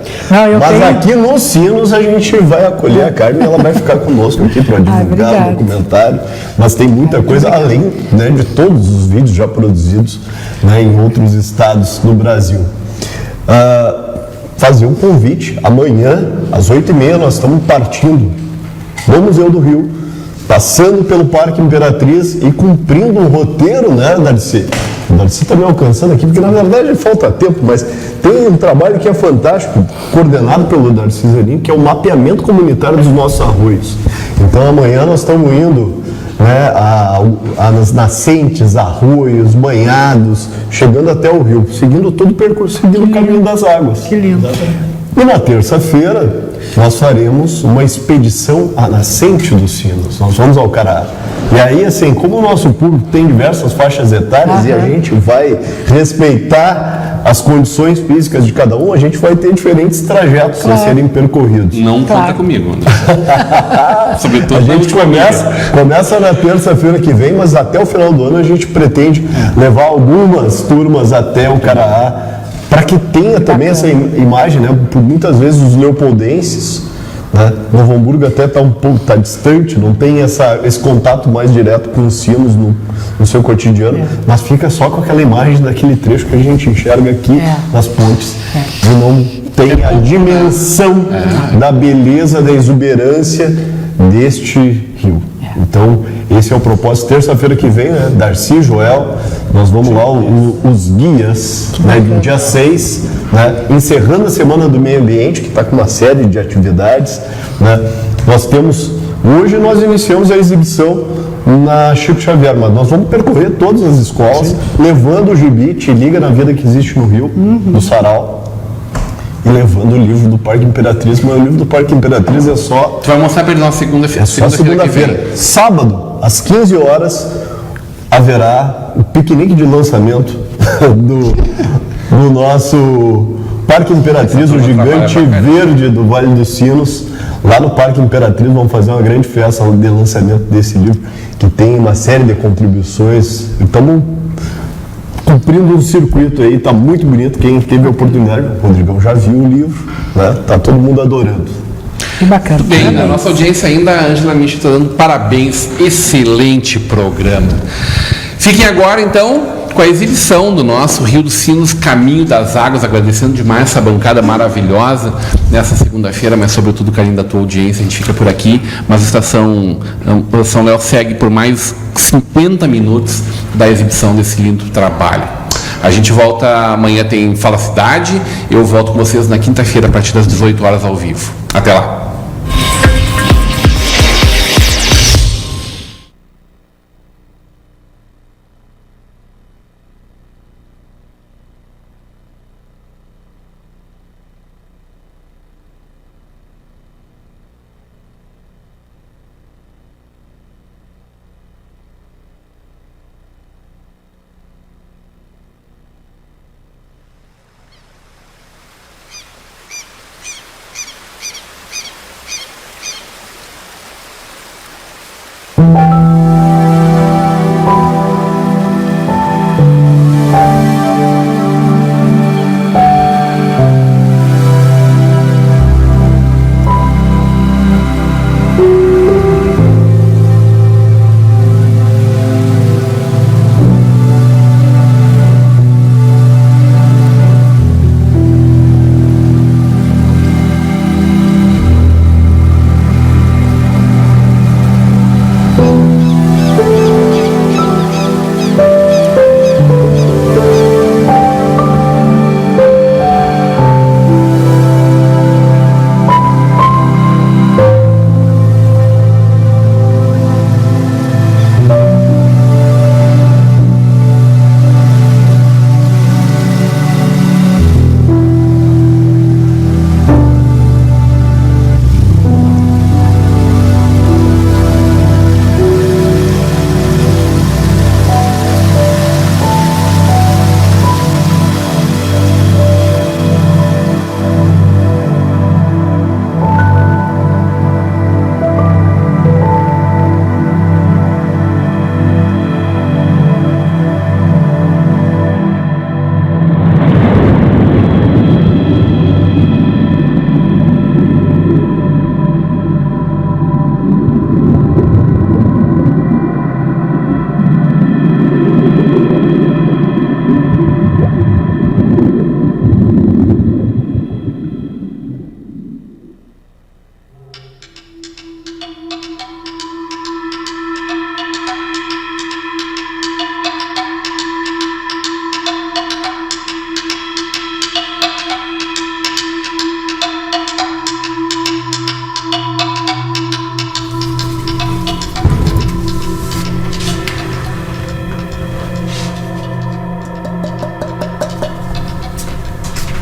Eu Mas tenho- aqui nos Sinos a gente vai acolher a Carmen e ela vai ficar conosco aqui para divulgar obrigada. o documentário. Mas tem muita coisa além, né, de todos os vídeos já produzidos, né, em outros estados do Brasil. Fazer um convite. Amanhã, às 8h30, nós estamos partindo do Museu do Rio, passando pelo Parque Imperatriz e cumprindo um roteiro, né, Darcy? O Darcy está me alcançando aqui, porque na verdade falta tempo, mas tem um trabalho que é fantástico, coordenado pelo Darcy Zanin, que é o mapeamento comunitário dos nossos arroios. Então amanhã nós estamos indo, né, nas nascentes, arroios, banhados, chegando até o rio, seguindo todo o percurso, seguindo o caminho das águas. Que lindo. E na terça-feira nós faremos uma expedição à nascente dos Sinos. Nós vamos ao Caraá. E aí, assim, como o nosso público tem diversas faixas etárias e a gente vai respeitar as condições físicas de cada um, a gente vai ter diferentes trajetos a serem percorridos. Não Claro. conta comigo, Anderson. Sobretudo A na gente última milha. começa na terça-feira que vem, mas até o final do ano a gente pretende levar algumas turmas até o Caraá, para que tenha também essa imagem, né? Por muitas vezes os leopoldenses, né? Novo Hamburgo até está um pouco distante, não tem esse contato mais direto com os sinos no seu cotidiano, mas fica só com aquela imagem daquele trecho que a gente enxerga aqui nas pontes e não tem a dimensão da beleza, da exuberância deste rio. Então, esse é o propósito. Terça-feira que vem, né? Darcy, Joel, nós vamos lá, os guias, né, do dia 6, né, encerrando a Semana do Meio Ambiente, que está com uma série de atividades, né. Hoje nós iniciamos a exibição na Chico Xavier, mas nós vamos percorrer todas as escolas, levando o gibi, Te Liga na Vida que Existe no Rio, do Sarau. e levando o livro do Parque Imperatriz, mas o livro do Parque Imperatriz é só... Tu vai mostrar para ele na segunda-feira. É só segunda-feira. Sábado, às 15 horas, haverá o piquenique de lançamento do nosso Parque Imperatriz, o gigante verde do Vale dos Sinos. Lá no Parque Imperatriz vamos fazer uma grande festa de lançamento desse livro, que tem uma série de contribuições. Estamos cumprindo um circuito aí, está muito bonito. Quem teve a oportunidade, o Rodrigão já viu o livro, né? Tá todo mundo adorando. Que bacana. Muito bem, Parabéns. a nossa audiência ainda, a Ângela Mich está dando parabéns, excelente programa. Fiquem agora então com a exibição do nosso Rio dos Sinos, Caminho das Águas, agradecendo demais essa bancada maravilhosa nessa segunda-feira, mas sobretudo o carinho da tua audiência. A gente fica por aqui, mas a Estação São Léo segue por mais 50 minutos da exibição desse lindo trabalho. A gente volta amanhã, tem Fala Cidade, eu volto com vocês na quinta-feira a partir das 18 horas ao vivo. Até lá.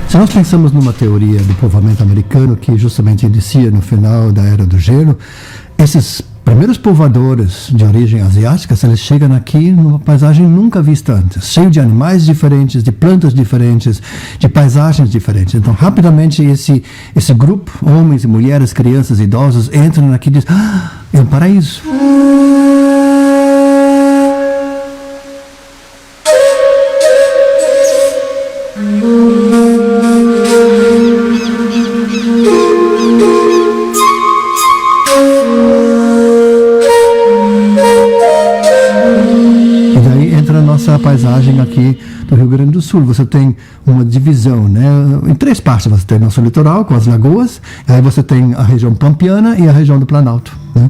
Se nós pensamos numa teoria do povoamento americano que justamente inicia no final da Era do Gelo, esses primeiros povoadores de origem asiática, eles chegam aqui numa paisagem nunca vista antes, cheio de animais diferentes, de plantas diferentes, de paisagens diferentes. Então, rapidamente, esse grupo, homens e mulheres, crianças, idosos, entram aqui e dizem, é um paraíso. A paisagem aqui do Rio Grande do Sul. Você tem uma divisão, né, em três partes. Você tem o nosso litoral, com as lagoas, aí você tem a região pampiana e a região do Planalto, né?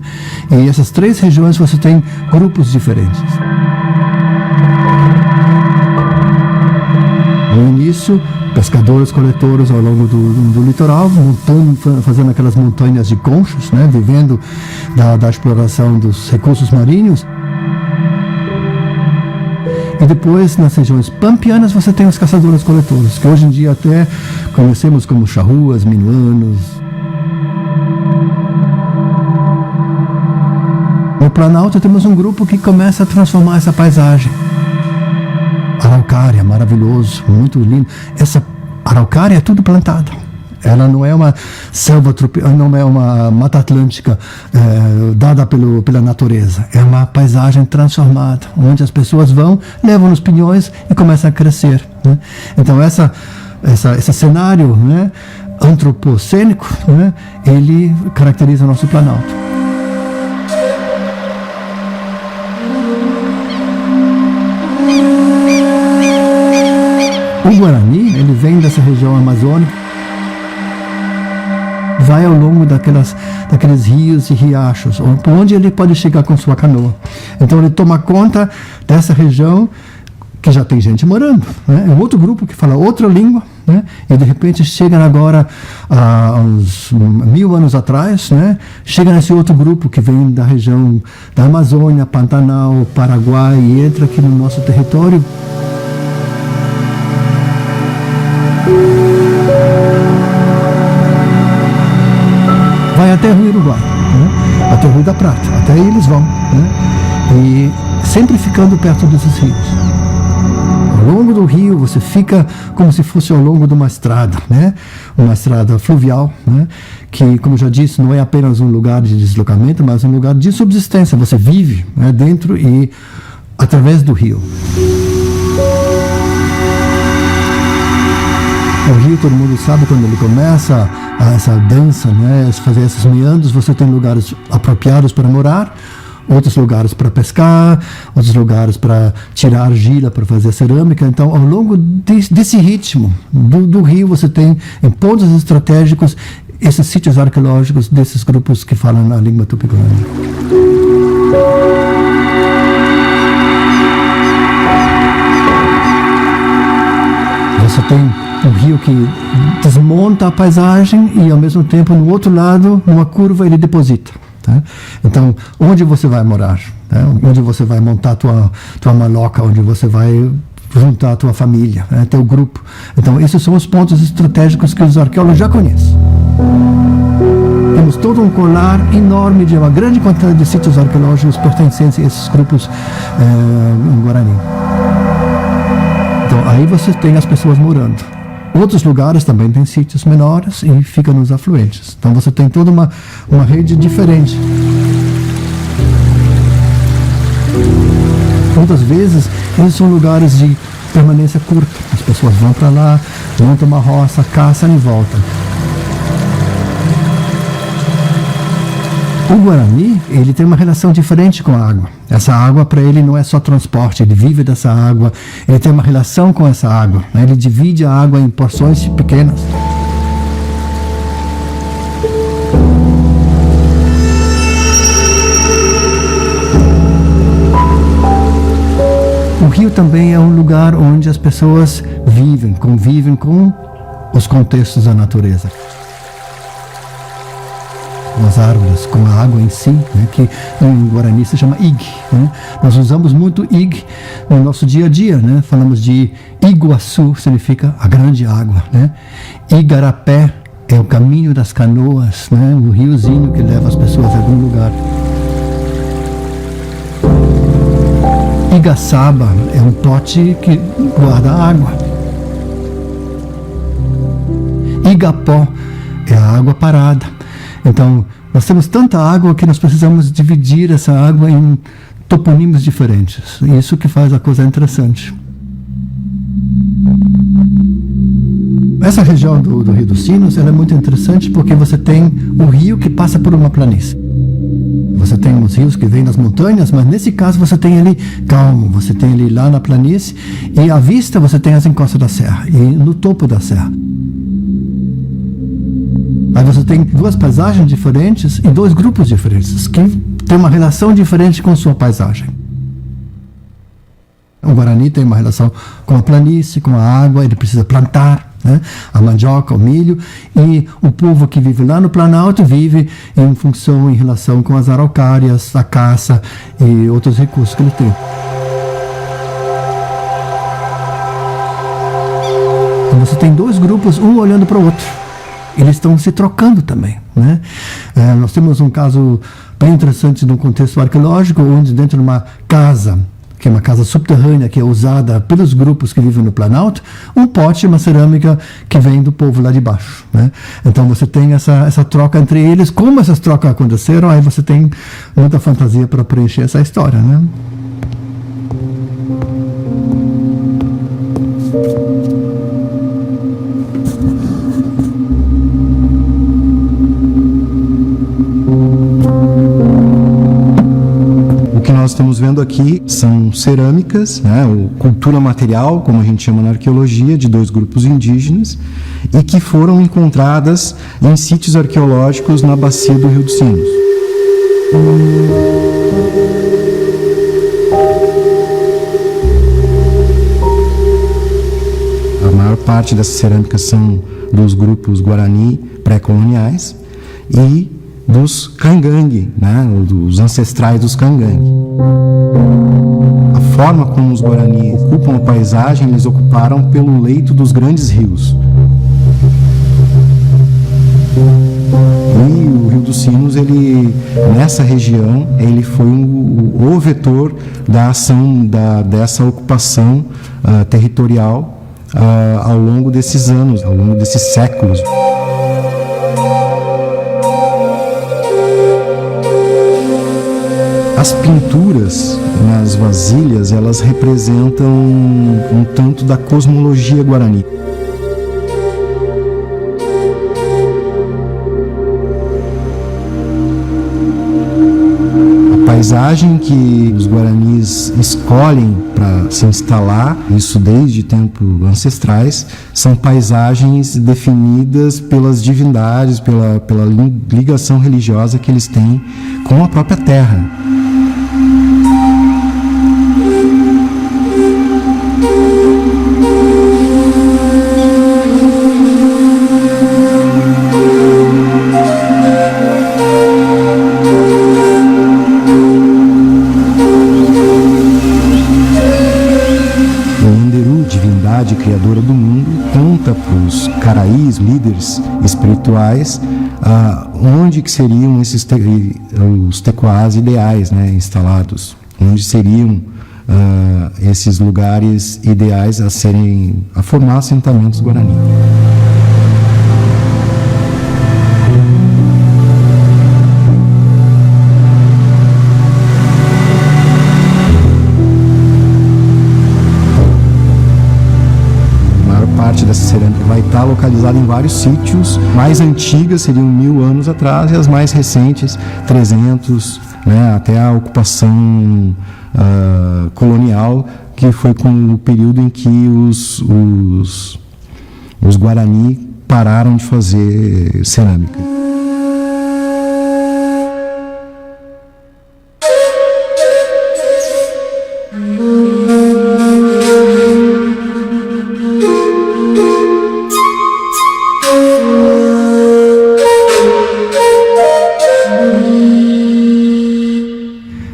E essas três regiões você tem grupos diferentes. No início, pescadores, coletores ao longo do litoral, fazendo aquelas montanhas de conchos, né, vivendo da exploração dos recursos marinhos. E depois, nas regiões pampianas, você tem os caçadores-coletores, que hoje em dia até conhecemos como charruas, minuanos. No Planalto temos um grupo que começa a transformar essa paisagem. Araucária, maravilhoso, muito lindo. Essa araucária é tudo plantada. Ela não é uma selva tropical, não é uma mata atlântica dada pela natureza. É uma paisagem transformada, onde as pessoas vão, levam nos pinhões e começam a crescer, né? Então esse cenário, né, antropocênico, né, ele caracteriza o nosso Planalto. O Guarani, ele vem dessa região amazônica, vai ao longo daqueles rios e riachos, por onde ele pode chegar com sua canoa. Então ele toma conta dessa região que já tem gente morando, né? É um outro grupo que fala outra língua, né? E de repente chega agora, há uns 1000 anos atrás, né? Chega nesse outro grupo que vem da região da Amazônia, Pantanal, Paraguai, e entra aqui no nosso território. Vai até o Rio Uruguai, né? Até o Rio da Prata, até aí eles vão, né? E sempre ficando perto desses rios. Ao longo do rio você fica como se fosse ao longo de uma estrada, né? Uma estrada fluvial, né? Que, como eu já disse, não é apenas um lugar de deslocamento, mas um lugar de subsistência. Você vive, né, dentro e através do rio. O rio, todo mundo sabe, quando ele começa essa dança, né, fazer esses meandros, você tem lugares apropriados para morar, outros lugares para pescar, outros lugares para tirar argila, para fazer cerâmica. Então, ao longo desse ritmo do rio, você tem, em pontos estratégicos, esses sítios arqueológicos desses grupos que falam a língua tupi-guarani. Você tem um rio que desmonta a paisagem e, ao mesmo tempo, no outro lado, numa curva, ele deposita. Tá? Então, onde você vai morar? Tá? Onde você vai montar tua maloca? Onde você vai juntar a tua família, né? Teu grupo? Então, esses são os pontos estratégicos que os arqueólogos já conhecem. Temos todo um colar enorme de uma grande quantidade de sítios arqueológicos pertencentes a esses grupos em Guarani. Então, aí você tem as pessoas morando. Outros lugares também têm sítios menores e ficam nos afluentes. Então você tem toda uma rede diferente. Muitas vezes, esses são lugares de permanência curta. As pessoas vão para lá, montam uma roça, caçam e voltam. O Guarani, ele tem uma relação diferente com a água. Essa água, para ele, não é só transporte, ele vive dessa água, ele tem uma relação com essa água, né? Ele divide a água em porções pequenas. O rio também é um lugar onde as pessoas vivem, convivem com os contextos da natureza. Com as árvores, com a água em si, né, que em Guarani se chama ig. Né? Nós usamos muito ig no nosso dia a dia, né? Falamos de Iguaçu, significa a grande água, né? Igarapé é o caminho das canoas, né? Um riozinho que leva as pessoas a algum lugar. Igaçaba é um pote que guarda água. Igapó é a água parada. Então, nós temos tanta água que nós precisamos dividir essa água em toponímios diferentes. Isso que faz a coisa interessante. Essa região do Rio dos Sinos, ela é muito interessante porque você tem o rio que passa por uma planície. Você tem os rios que vêm das montanhas, mas nesse caso você tem ele calmo, você tem ele lá na planície, e à vista você tem as encostas da serra, e no topo da serra. Aí você tem duas paisagens diferentes e dois grupos diferentes, que têm uma relação diferente com sua paisagem. O Guarani tem uma relação com a planície, com a água, ele precisa plantar, né, a mandioca, o milho, e o povo que vive lá no Planalto vive em função, em relação com as araucárias, a caça e outros recursos que ele tem. Então você tem tem dois grupos, um olhando para o outro. Eles estão se trocando também, né? Nós temos um caso bem interessante no contexto arqueológico, onde dentro de uma casa, que é uma casa subterrânea, que é usada pelos grupos que vivem no Planalto, um pote, uma cerâmica que vem do povo lá de baixo, né? Então você tem essa troca entre eles. Como essas trocas aconteceram, aí você tem muita fantasia para preencher essa história, né? O que nós estamos vendo aqui são cerâmicas, né, ou cultura material, como a gente chama na arqueologia, de dois grupos indígenas, e que foram encontradas em sítios arqueológicos na bacia do Rio dos Sinos. A maior parte dessas cerâmicas são dos grupos Guarani pré-coloniais e dos Kangang, né, dos ancestrais dos Kangang. A forma como os Guarani ocupam a paisagem, eles ocuparam pelo leito dos grandes rios. E o Rio dos Sinos, nessa região, ele foi o vetor da ação dessa ocupação territorial ao longo desses anos, ao longo desses séculos. As pinturas nas vasilhas, elas representam um tanto da cosmologia guarani. A paisagem que os guaranis escolhem para se instalar, isso desde tempos ancestrais, são paisagens definidas pelas divindades, pela ligação religiosa que eles têm com a própria terra. Criadora do mundo, conta para os caraís, líderes espirituais, onde que seriam os tecoás ideais, né, instalados, onde seriam esses lugares ideais a formar assentamentos guarani. Dessa cerâmica vai estar localizada em vários sítios. Mais antigas seriam 1000 anos atrás e as mais recentes 300, né, até a ocupação colonial, que foi com o período em que os Guarani pararam de fazer cerâmica.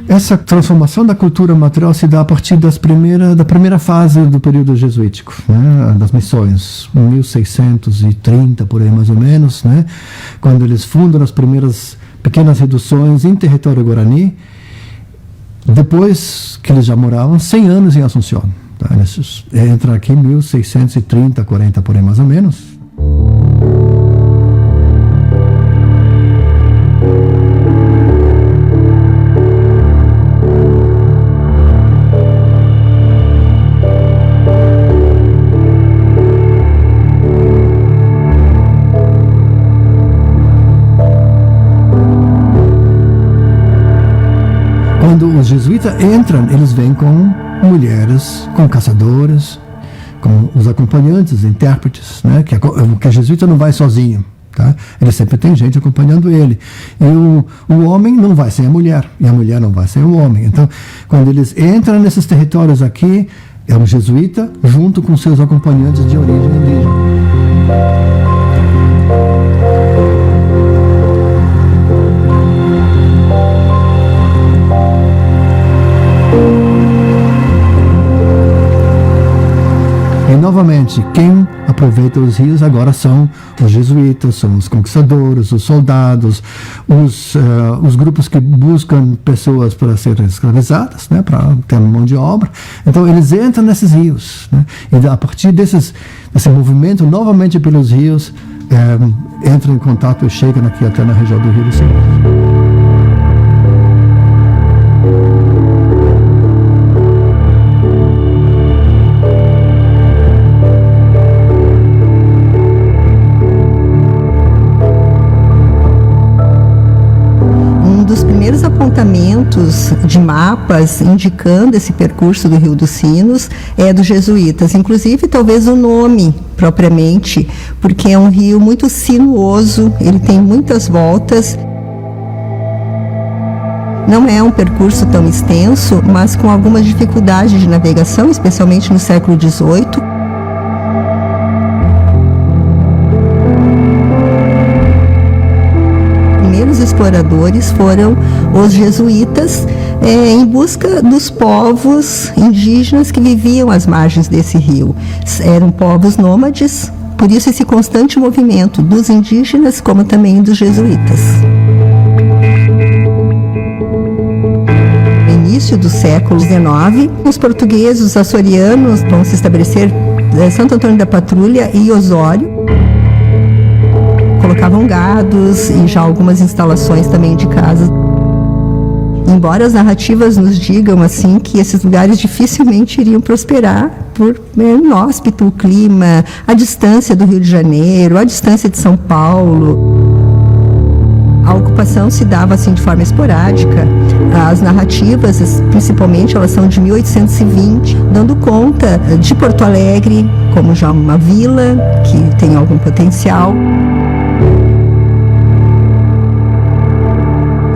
Essa transformação da cultura material se dá a partir da primeira fase do período jesuítico, né, das missões, 1630 por aí mais ou menos, né, quando eles fundam as primeiras pequenas reduções em território guarani, depois que eles já moravam 100 anos em Assunção. Tá? Entra aqui em 1630, 40 por aí mais ou menos. Quando os jesuítas entram, eles vêm com mulheres, com caçadoras, com os acompanhantes, intérpretes, né? Que a jesuíta não vai sozinho, tá? Ele sempre tem gente acompanhando ele. E o homem não vai sem a mulher, e a mulher não vai sem o homem. Então, quando eles entram nesses territórios aqui, é um jesuíta junto com seus acompanhantes de origem indígena. Em novamente, quem aproveita os rios agora são os jesuítas, são os conquistadores, os soldados, os grupos que buscam pessoas para serem escravizadas, né, para ter mão de obra. Então, eles entram nesses rios, né, e a partir desse movimento, novamente pelos rios, entram em contato e chegam aqui até na região do Rio dos Sinos. Apontamentos de mapas indicando esse percurso do Rio dos Sinos é dos jesuítas, inclusive talvez o nome propriamente, porque é um rio muito sinuoso, ele tem muitas voltas. Não é um percurso tão extenso, mas com algumas dificuldades de navegação, especialmente no século XVIII. Os exploradores foram os jesuítas em busca dos povos indígenas que viviam às margens desse rio. Eram povos nômades, por isso esse constante movimento dos indígenas como também dos jesuítas. No início do século XIX, os portugueses, os açorianos vão se estabelecer em Santo Antônio da Patrulha e Osório. Colocavam gados e já algumas instalações também de casas. Embora as narrativas nos digam assim que esses lugares dificilmente iriam prosperar por inóspito o clima, a distância do Rio de Janeiro, a distância de São Paulo. A ocupação se dava assim de forma esporádica. As narrativas, principalmente, elas são de 1820, dando conta de Porto Alegre como já uma vila que tem algum potencial.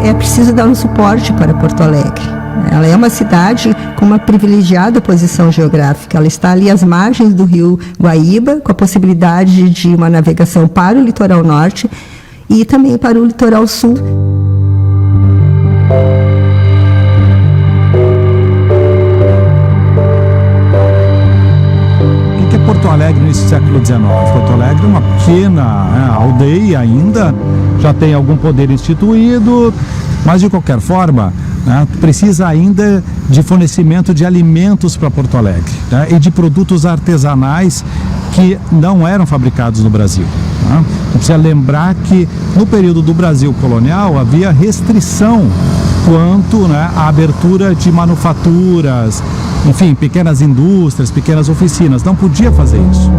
É preciso dar um suporte para Porto Alegre. Ela é uma cidade com uma privilegiada posição geográfica. Ela está ali às margens do rio Guaíba, com a possibilidade de uma navegação para o litoral norte e também para o litoral sul. O que é Porto Alegre nesse século XIX? Porto Alegre é uma pequena aldeia ainda, já tem algum poder instituído, mas de qualquer forma, né, precisa ainda de fornecimento de alimentos para Porto Alegre, né, e de produtos artesanais que não eram fabricados no Brasil. Né? Precisa lembrar que no período do Brasil colonial havia restrição quanto, né, à abertura de manufaturas, enfim, pequenas indústrias, pequenas oficinas. Não podia fazer isso.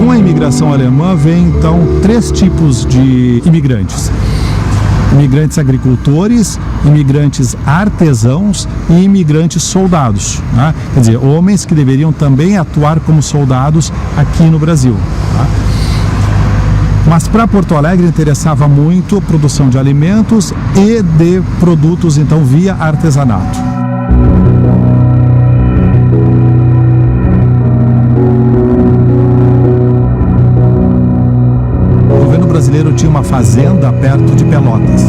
A imigração alemã vem então 3 tipos de imigrantes: imigrantes agricultores, imigrantes artesãos e imigrantes soldados, né? Quer dizer, homens que deveriam também atuar como soldados aqui no Brasil, tá? Mas para Porto Alegre interessava muito a produção de alimentos e de produtos então via artesanato. O brasileiro tinha uma fazenda perto de Pelotas.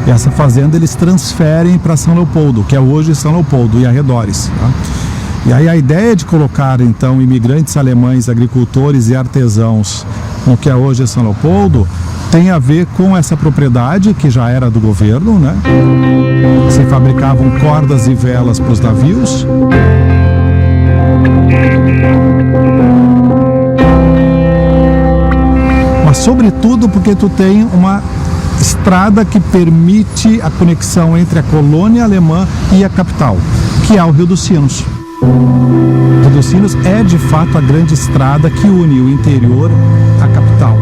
E essa fazenda eles transferem para São Leopoldo, que é hoje São Leopoldo e arredores. Tá? E aí a ideia de colocar então imigrantes alemães, agricultores e artesãos no que é hoje São Leopoldo tem a ver com essa propriedade que já era do governo, né? Se fabricavam cordas e velas para os navios. Mas sobretudo porque tu tem uma estrada que permite a conexão entre a colônia alemã e a capital, que é o Rio dos Sinos. O Rio dos Sinos é de fato a grande estrada que une o interior à capital.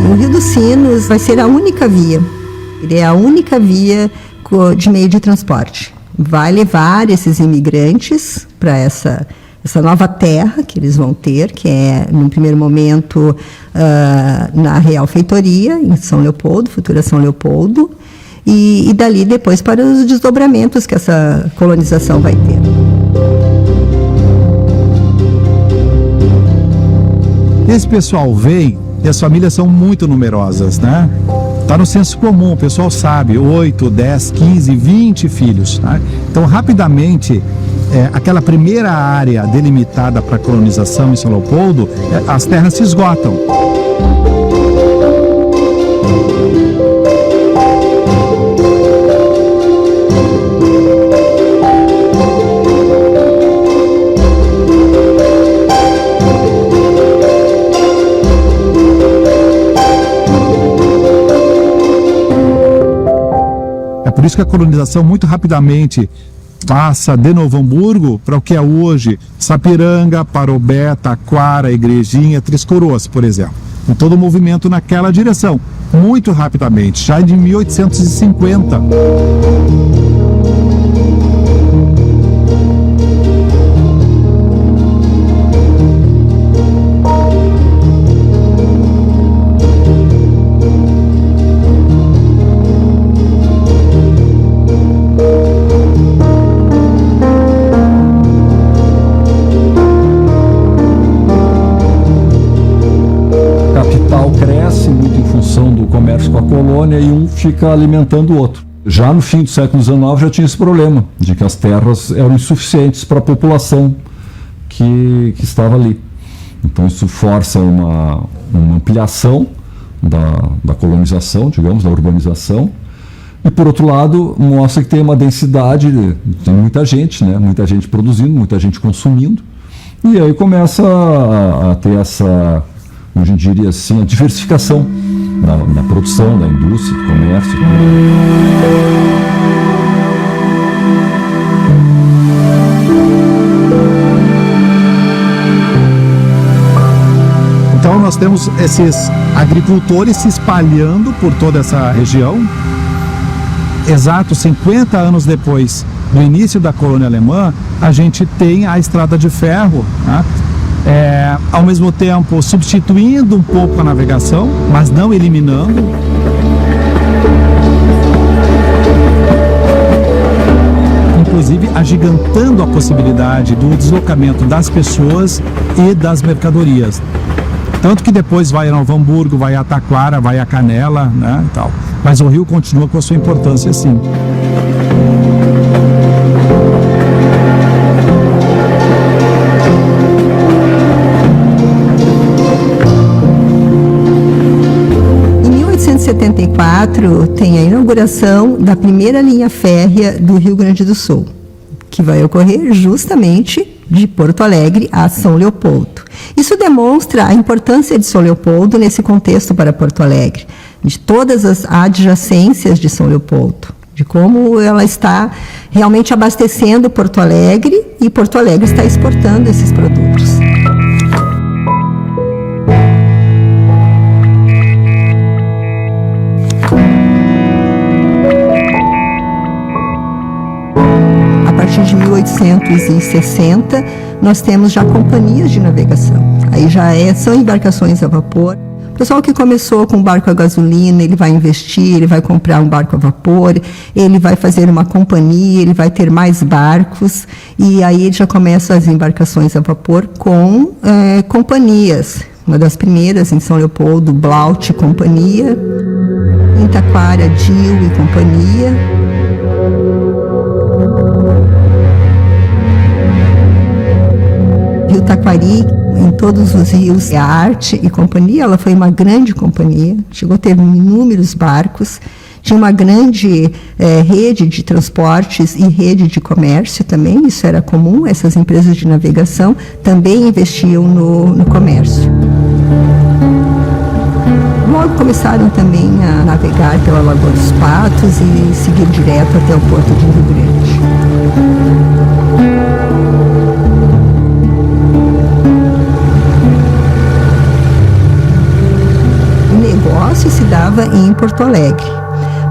O Rio dos Sinos vai ser a única via. Ele é a única via de meio de transporte. Vai levar esses imigrantes para essa essa nova terra que eles vão ter, que é, no primeiro momento, na Real Feitoria, em São Leopoldo, futura São Leopoldo, e dali depois para os desdobramentos que essa colonização vai ter. Esse pessoal vem e as famílias são muito numerosas, né? Está no senso comum, o pessoal sabe, 8, 10, 15, 20 filhos. Tá? Então, rapidamente, aquela primeira área delimitada para colonização em São Leopoldo, as terras se esgotam. Por isso que a colonização muito rapidamente passa de Novo Hamburgo para o que é hoje Sapiranga, Parobé, Taquara, Igrejinha, Três Coroas, por exemplo. E todo o movimento naquela direção, muito rapidamente, já de 1850. Com a colônia e um fica alimentando o outro. Já no fim do século XIX já tinha esse problema, de que as terras eram insuficientes para a população que estava ali. Então isso força uma ampliação da colonização, digamos, da urbanização, e por outro lado mostra que tem uma densidade, tem muita gente, né? Muita gente produzindo, muita gente consumindo, e aí começa a ter essa, hoje em diria assim, a diversificação na produção, da indústria, do comércio. Então nós temos esses agricultores se espalhando por toda essa região. Exato 50 anos depois do início da colônia alemã, a gente tem a estrada de ferro, né? Ao mesmo tempo substituindo um pouco a navegação, mas não eliminando. Inclusive agigantando a possibilidade do deslocamento das pessoas e das mercadorias. Tanto que depois vai a Novo Hamburgo, vai a Taquara, vai a Canela, né, e tal. Mas o rio continua com a sua importância, sim. Em 1974 tem a inauguração da primeira linha férrea do Rio Grande do Sul, que vai ocorrer justamente de Porto Alegre a São Leopoldo. Isso demonstra a importância de São Leopoldo nesse contexto para Porto Alegre, de todas as adjacências de São Leopoldo, de como ela está realmente abastecendo Porto Alegre e Porto Alegre está exportando esses produtos. A partir de 1860, nós temos já companhias de navegação. Aí já são embarcações a vapor. O pessoal que começou com um barco a gasolina, ele vai investir, ele vai comprar um barco a vapor, ele vai fazer uma companhia, ele vai ter mais barcos, e aí ele já começa as embarcações a vapor com companhias. Uma das primeiras em São Leopoldo, Blaut Companhia, em Taquara, Dil e Companhia. Rio Taquari, em todos os rios, a Arte e Companhia, ela foi uma grande companhia, chegou a ter inúmeros barcos, tinha uma grande rede de transportes e rede de comércio também, isso era comum, essas empresas de navegação também investiam no comércio. Logo começaram também a navegar pela Lagoa dos Patos e seguir direto até o Porto de Rio Grande. Se dava em Porto Alegre,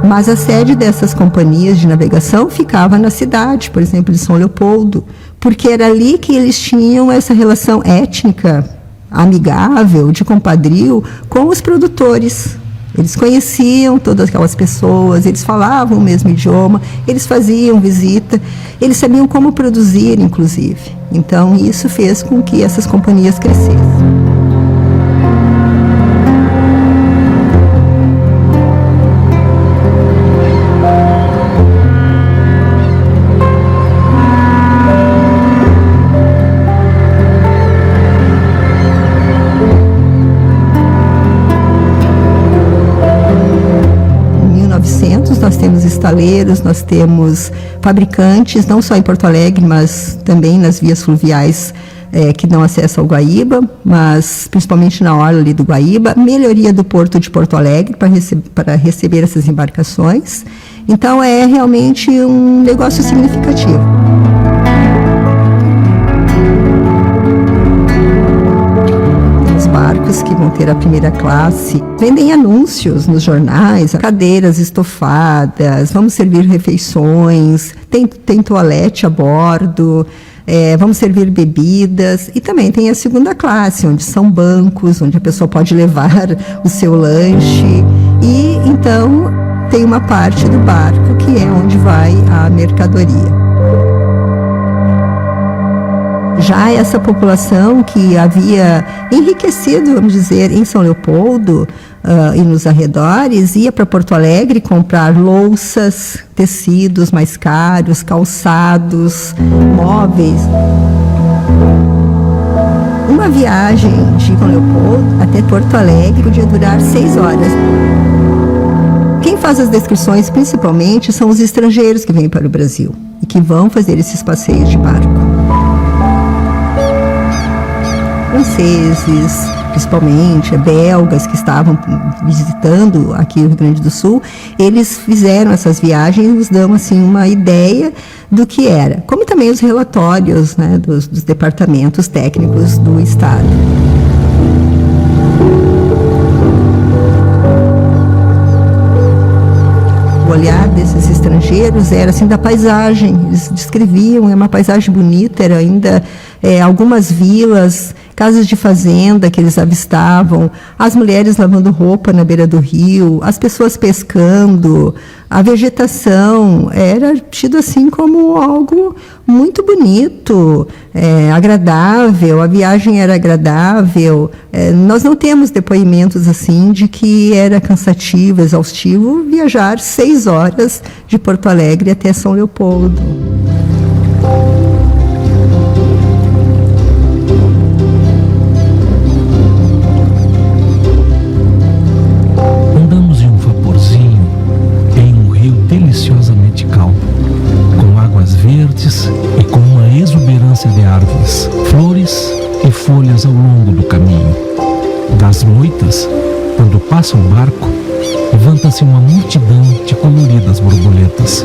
mas a sede dessas companhias de navegação ficava na cidade, por exemplo, de São Leopoldo, porque era ali que eles tinham essa relação étnica, amigável, de compadrio com os produtores. Eles conheciam todas aquelas pessoas, eles falavam o mesmo idioma, eles faziam visita, eles sabiam como produzir, inclusive. Então, isso fez com que essas companhias crescessem. Nós temos estaleiros, nós temos fabricantes, não só em Porto Alegre, mas também nas vias fluviais que dão acesso ao Guaíba, mas principalmente na orla ali do Guaíba, melhoria do porto de Porto Alegre para receber essas embarcações. Então, é realmente um negócio significativo. Barcos que vão ter a primeira classe, vendem anúncios nos jornais, cadeiras estofadas, vamos servir refeições, tem toalete a bordo, vamos servir bebidas, e também tem a segunda classe, onde são bancos, onde a pessoa pode levar o seu lanche, e então tem uma parte do barco que é onde vai a mercadoria. Já essa população que havia enriquecido, vamos dizer, em São Leopoldo e nos arredores, ia para Porto Alegre comprar louças, tecidos mais caros, calçados, móveis. Uma viagem de São Leopoldo até Porto Alegre podia durar 6 horas. Quem faz as descrições, principalmente, são os estrangeiros que vêm para o Brasil e que vão fazer esses passeios de barco. Franceses, principalmente, belgas que estavam visitando aqui o Rio Grande do Sul, eles fizeram essas viagens e nos dão assim, uma ideia do que era, como também os relatórios, né, dos departamentos técnicos do Estado. O olhar desses estrangeiros era assim da paisagem, eles descreviam, é uma paisagem bonita, era ainda algumas vilas, casas de fazenda que eles avistavam, as mulheres lavando roupa na beira do rio, as pessoas pescando, a vegetação era tido assim como algo muito bonito, agradável, a viagem era agradável. Nós não temos depoimentos assim de que era cansativo, exaustivo viajar 6 horas de Porto Alegre até São Leopoldo. Deliciosamente calmo, com águas verdes e com uma exuberância de árvores, flores e folhas ao longo do caminho. Das moitas, quando passa um barco, levanta-se uma multidão de coloridas borboletas.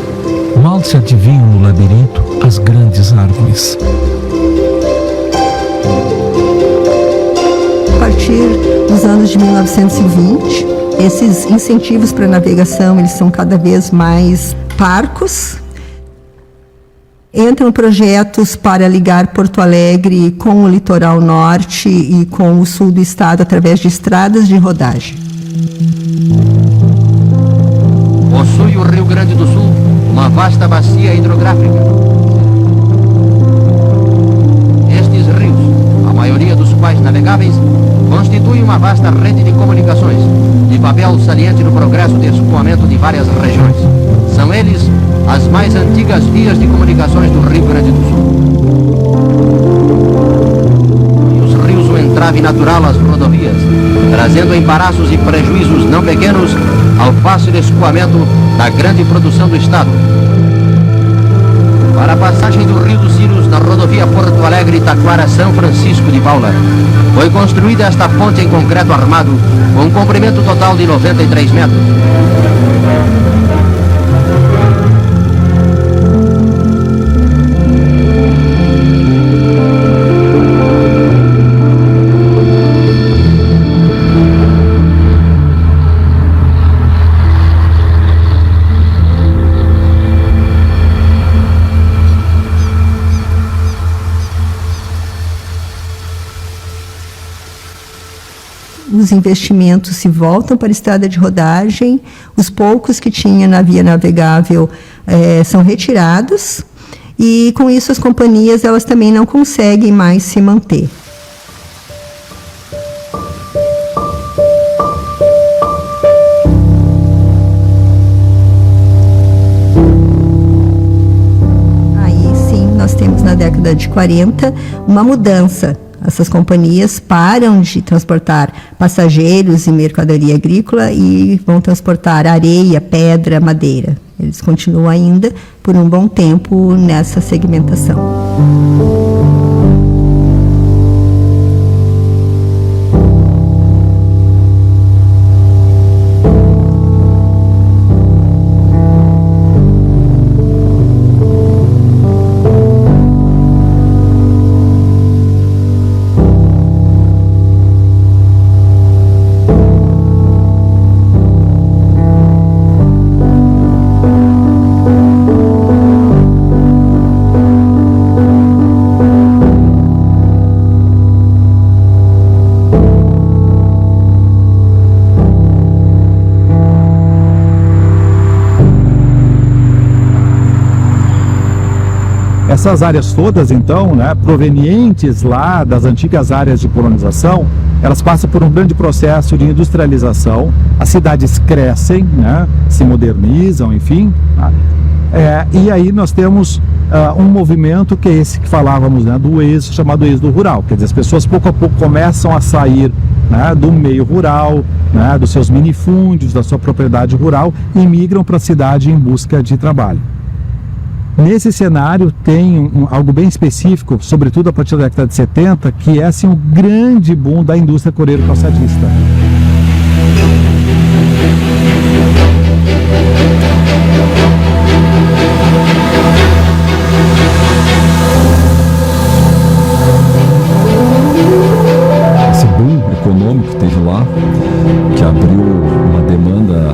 Mal se adivinham no labirinto as grandes árvores. A partir dos anos de 1920, esses incentivos para navegação, eles são cada vez mais parcos. Entram projetos para ligar Porto Alegre com o litoral norte e com o sul do estado através de estradas de rodagem. Possui o Rio Grande do Sul uma vasta bacia hidrográfica. Estes rios, a maioria dos quais navegáveis, constituem uma vasta rede de comunicações, de papel saliente no progresso de escoamento de várias regiões. São eles as mais antigas vias de comunicações do Rio Grande do Sul. E os rios o entrave natural às rodovias, trazendo embaraços e prejuízos não pequenos ao fácil escoamento da grande produção do Estado. Para a passagem do Rio dos Sinos na rodovia Porto Alegre-Taquara-São Francisco de Paula, foi construída esta ponte em concreto armado, com um comprimento total de 93 metros. os investimentos se voltam para a estrada de rodagem, os poucos que tinha na via navegável são retirados, e com isso as companhias elas também não conseguem mais se manter. Nós temos na década de 40 uma mudança. Essas companhias param de transportar passageiros e mercadoria agrícola e vão transportar areia, pedra, madeira. Eles continuam ainda por um bom tempo nessa segmentação. Essas áreas todas, então, né, provenientes lá das antigas áreas de colonização, elas passam por um grande processo de industrialização, as cidades crescem, né, se modernizam, enfim. E aí nós temos um movimento que é esse que falávamos, né, do êxodo, chamado êxodo rural. Quer dizer, as pessoas pouco a pouco começam a sair, né, do meio rural, né, dos seus minifúndios, da sua propriedade rural, e migram para a cidade em busca de trabalho. Nesse cenário tem algo bem específico, sobretudo a partir da década de 70, que é assim, um grande boom da indústria coreiro-calçadista. Esse boom econômico que teve lá, que abriu uma demanda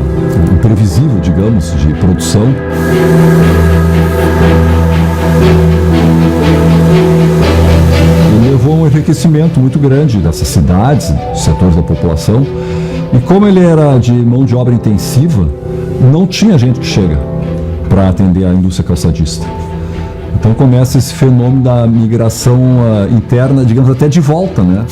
imprevisível, digamos, de produção, e levou a um enriquecimento muito grande dessas cidades, dos setores da população. E como ele era de mão de obra intensiva, não tinha gente que chega para atender a indústria calçadista. Então começa esse fenômeno da migração interna, digamos, até de volta, né?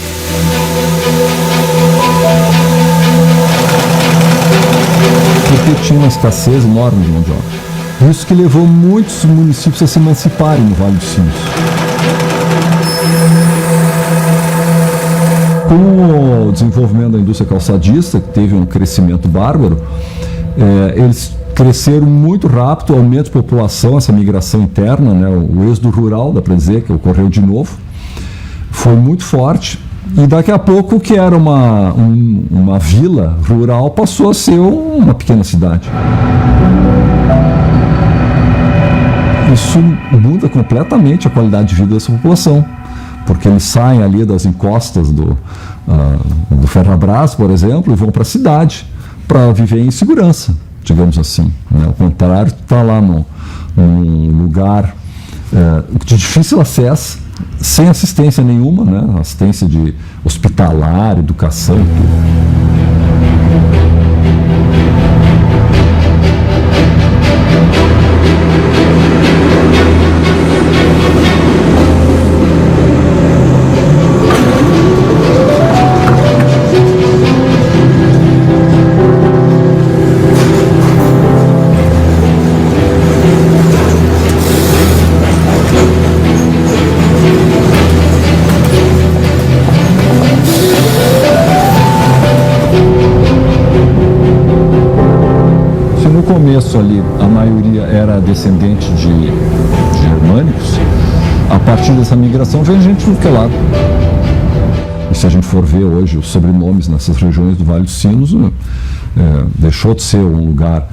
Porque tinha uma escassez enorme de mão de obra. Isso que levou muitos municípios a se emanciparem no Vale dos Sinos. Com o desenvolvimento da indústria calçadista, que teve um crescimento bárbaro, eles cresceram muito rápido, o aumento de população, essa migração interna, né, o êxodo rural, dá para dizer, que ocorreu de novo, foi muito forte. E daqui a pouco, o que era uma vila rural passou a ser uma pequena cidade. Isso muda completamente a qualidade de vida dessa população, porque eles saem ali das encostas do Ferrabras, por exemplo, e vão para a cidade para viver em segurança, digamos assim, né? Ao contrário, está lá num lugar de difícil acesso, sem assistência nenhuma, né? Assistência de hospitalar, educação, tudo. Ali, a maioria era descendente de germânicos. A partir dessa migração vem gente de tudo que é lado. E se a gente for ver hoje os sobrenomes nessas regiões do Vale dos Sinos, deixou de ser um lugar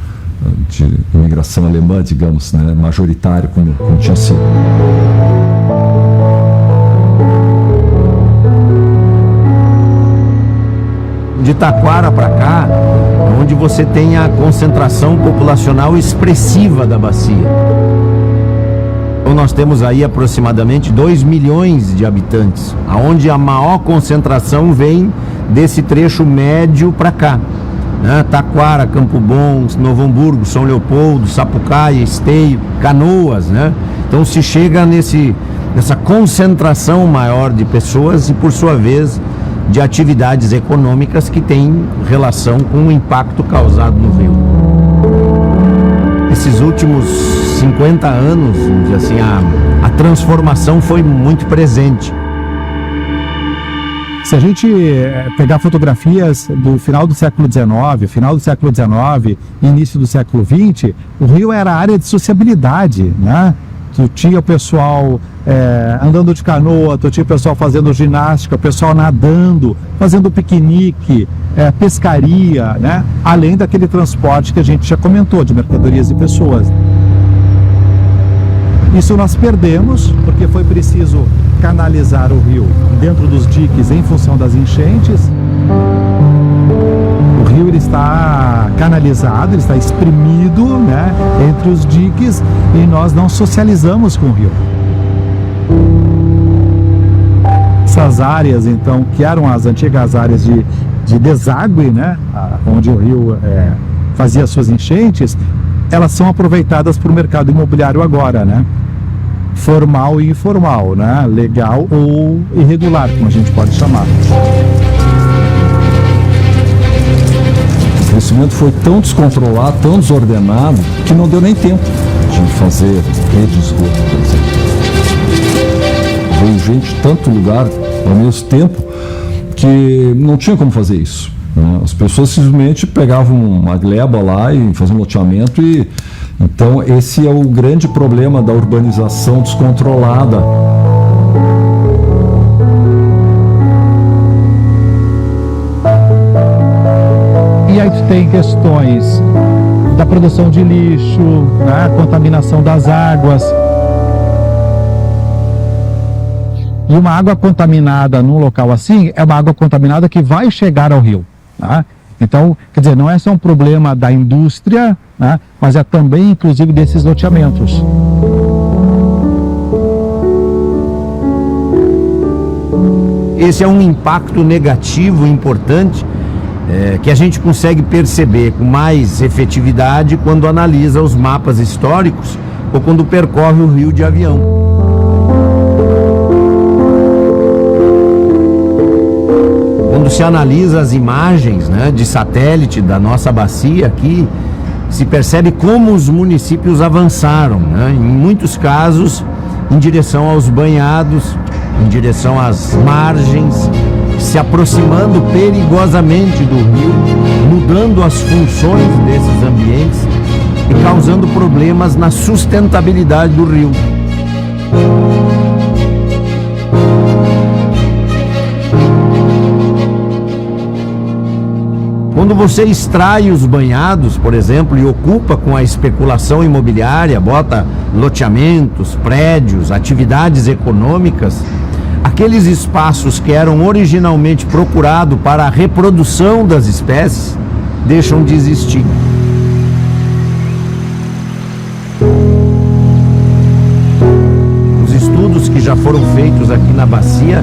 de imigração alemã, digamos, né, majoritário, como tinha sido. De Taquara para cá, onde você tem a concentração populacional expressiva da bacia. Então nós temos aí aproximadamente 2 milhões de habitantes, onde a maior concentração vem desse trecho médio para cá, né? Taquara, Campo Bom, Novo Hamburgo, São Leopoldo, Sapucaia, Esteio, Canoas, né? Então se chega nessa concentração maior de pessoas e, por sua vez, de atividades econômicas que têm relação com o impacto causado no rio. Esses últimos 50 anos, assim, a transformação foi muito presente. Se a gente pegar fotografias do final do século XIX, início do século XX, o rio era área de sociabilidade, né? Tu tinha o pessoal andando de canoa, tu tinha o pessoal fazendo ginástica, o pessoal nadando, fazendo piquenique, pescaria, né? Além daquele transporte que a gente já comentou, de mercadorias e pessoas. Isso nós perdemos, porque foi preciso canalizar o rio dentro dos diques em função das enchentes. O rio ele está canalizado, ele está espremido, né, entre os diques, e nós não socializamos com o rio. Essas áreas, então, que eram as antigas áreas de deságue, né, onde o rio fazia suas enchentes, elas são aproveitadas para o mercado imobiliário agora, né? Formal e informal, né? Legal ou irregular, como a gente pode chamar. O crescimento foi tão descontrolado, tão desordenado, que não deu nem tempo de fazer rede de esgoto, por exemplo. Veio gente de tanto lugar ao mesmo tempo que não tinha como fazer isso, né? As pessoas simplesmente pegavam uma gleba lá e faziam um loteamento e... Então, esse é o grande problema da urbanização descontrolada. E aí tu tem questões da produção de lixo, né, contaminação das águas. E uma água contaminada num local assim é uma água contaminada que vai chegar ao rio, tá? Então, quer dizer, não é só um problema da indústria, né, mas é também, inclusive, desses loteamentos. Esse é um impacto negativo importante que a gente consegue perceber com mais efetividade quando analisa os mapas históricos ou quando percorre o rio de avião. Quando se analisa as imagens, né, de satélite da nossa bacia aqui, se percebe como os municípios avançaram, né, em muitos casos em direção aos banhados, em direção às margens, se aproximando perigosamente do rio, mudando as funções desses ambientes e causando problemas na sustentabilidade do rio. Quando você extrai os banhados, por exemplo, e ocupa com a especulação imobiliária, bota loteamentos, prédios, atividades econômicas, aqueles espaços que eram originalmente procurados para a reprodução das espécies deixam de existir. Os estudos que já foram feitos aqui na bacia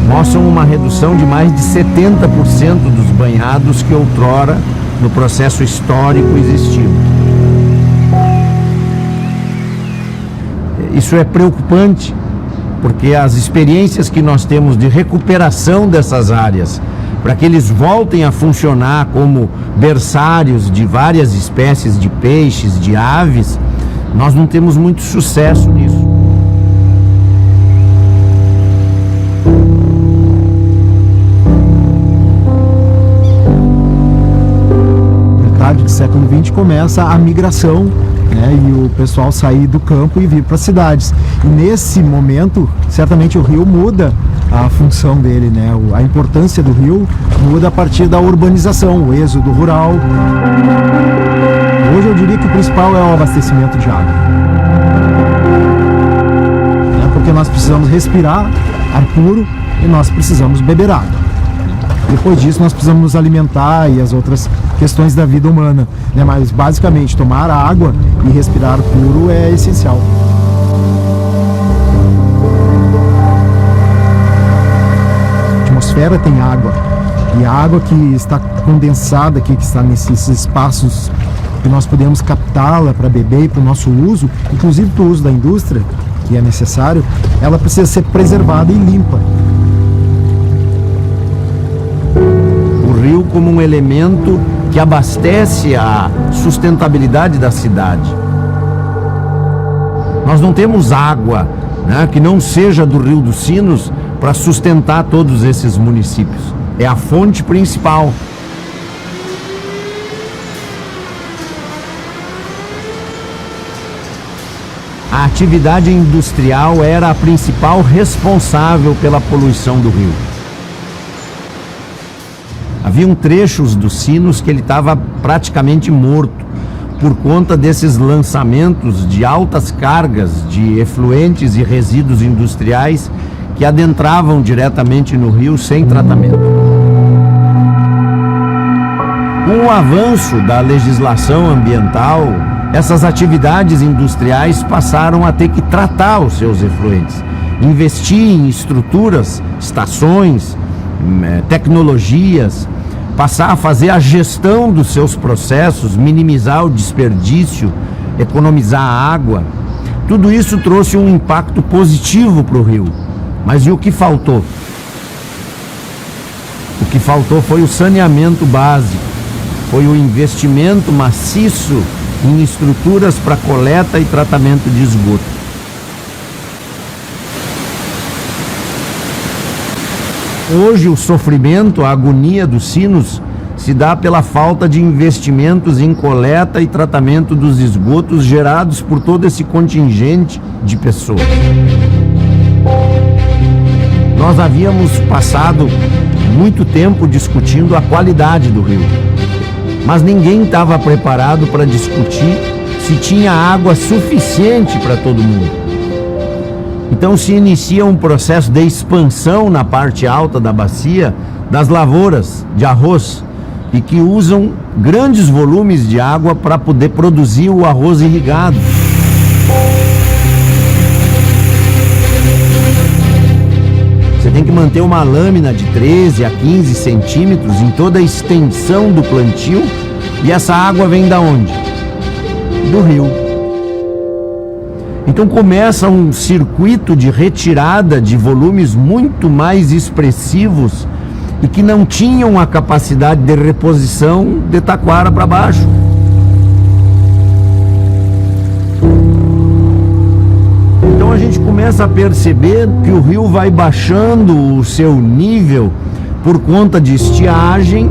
mostram uma redução de mais de 70% dos banhados que outrora, no processo histórico, existiam. Isso é preocupante, porque as experiências que nós temos de recuperação dessas áreas, para que eles voltem a funcionar como berçários de várias espécies de peixes, de aves, nós não temos muito sucesso nisso. Do século XX começa a migração, né, e o pessoal sair do campo e vir para as cidades. E nesse momento, certamente o rio muda a função dele, né? A importância do rio muda a partir da urbanização, o êxodo rural. Hoje eu diria que o principal é o abastecimento de água, né, porque nós precisamos respirar ar puro e nós precisamos beber água. Depois disso nós precisamos nos alimentar e as outras questões da vida humana, né? Mas basicamente tomar água e respirar puro é essencial. A atmosfera tem água, E a água que está condensada aqui, que está nesses espaços que nós podemos captá-la para beber e para o nosso uso, inclusive para o uso da indústria, que é necessário, ela precisa ser preservada e limpa. O rio como um elemento que abastece a sustentabilidade da cidade. Nós não temos água, né, que não seja do Rio dos Sinos para sustentar todos esses municípios. É a fonte principal. A atividade industrial era a principal responsável pela poluição do rio. Haviam trechos dos Sinos que ele estava praticamente morto por conta desses lançamentos de altas cargas de efluentes e resíduos industriais que adentravam diretamente no rio sem tratamento. Com o avanço da legislação ambiental, essas atividades industriais passaram a ter que tratar os seus efluentes, investir em estruturas, estações, tecnologias, passar a fazer a gestão dos seus processos, minimizar o desperdício, economizar a água. Tudo isso trouxe um impacto positivo para o rio. Mas e o que faltou? O que faltou foi o saneamento básico, foi o investimento maciço em estruturas para coleta e tratamento de esgoto. Hoje o sofrimento, a agonia dos Sinos se dá pela falta de investimentos em coleta e tratamento dos esgotos gerados por todo esse contingente de pessoas. Nós havíamos passado muito tempo discutindo a qualidade do rio, mas ninguém estava preparado para discutir se tinha água suficiente para todo mundo. Então se inicia um processo de expansão na parte alta da bacia das lavouras de arroz e que usam grandes volumes de água para poder produzir o arroz irrigado. Você tem que manter uma lâmina de 13 a 15 centímetros em toda a extensão do plantio e essa água vem da onde? Do rio. Então começa um circuito de retirada de volumes muito mais expressivos e que não tinham a capacidade de reposição de Taquara para baixo. Então a gente começa a perceber que o rio vai baixando o seu nível por conta de estiagem.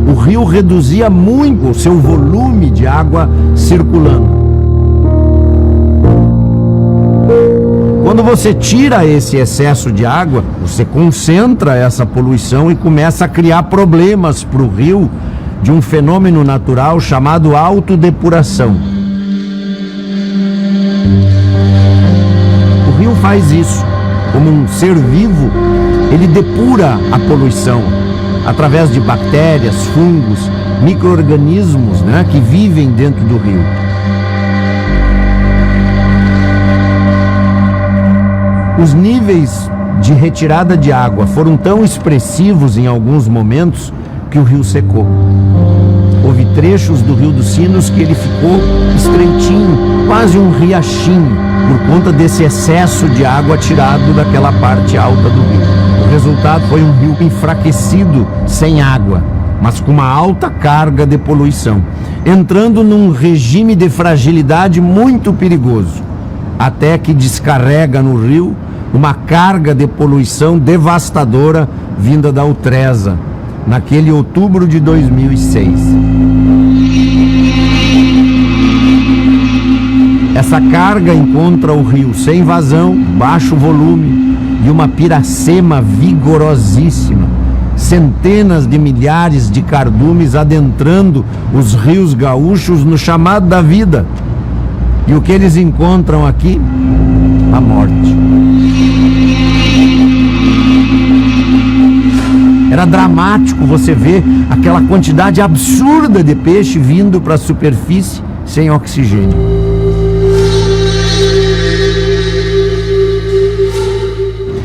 O rio reduzia muito o seu volume de água circulando. Quando você tira esse excesso de água, você concentra essa poluição e começa a criar problemas para o rio de um fenômeno natural chamado autodepuração. O rio faz isso. Como um ser vivo, ele depura a poluição através de bactérias, fungos, micro-organismos, né, que vivem dentro do rio. Os níveis de retirada de água foram tão expressivos em alguns momentos que o rio secou. Houve trechos do Rio dos Sinos que ele ficou estreitinho, quase um riachinho, por conta desse excesso de água tirado daquela parte alta do rio. O resultado foi um rio enfraquecido, sem água, mas com uma alta carga de poluição, entrando num regime de fragilidade muito perigoso, até que descarrega no rio uma carga de poluição devastadora vinda da Utresa, naquele outubro de 2006. Essa carga encontra o rio sem vazão, baixo volume e uma piracema vigorosíssima. Centenas de milhares de cardumes adentrando os rios gaúchos no chamado da vida. E o que eles encontram aqui? A morte. Era dramático você ver aquela quantidade absurda de peixe vindo para a superfície sem oxigênio.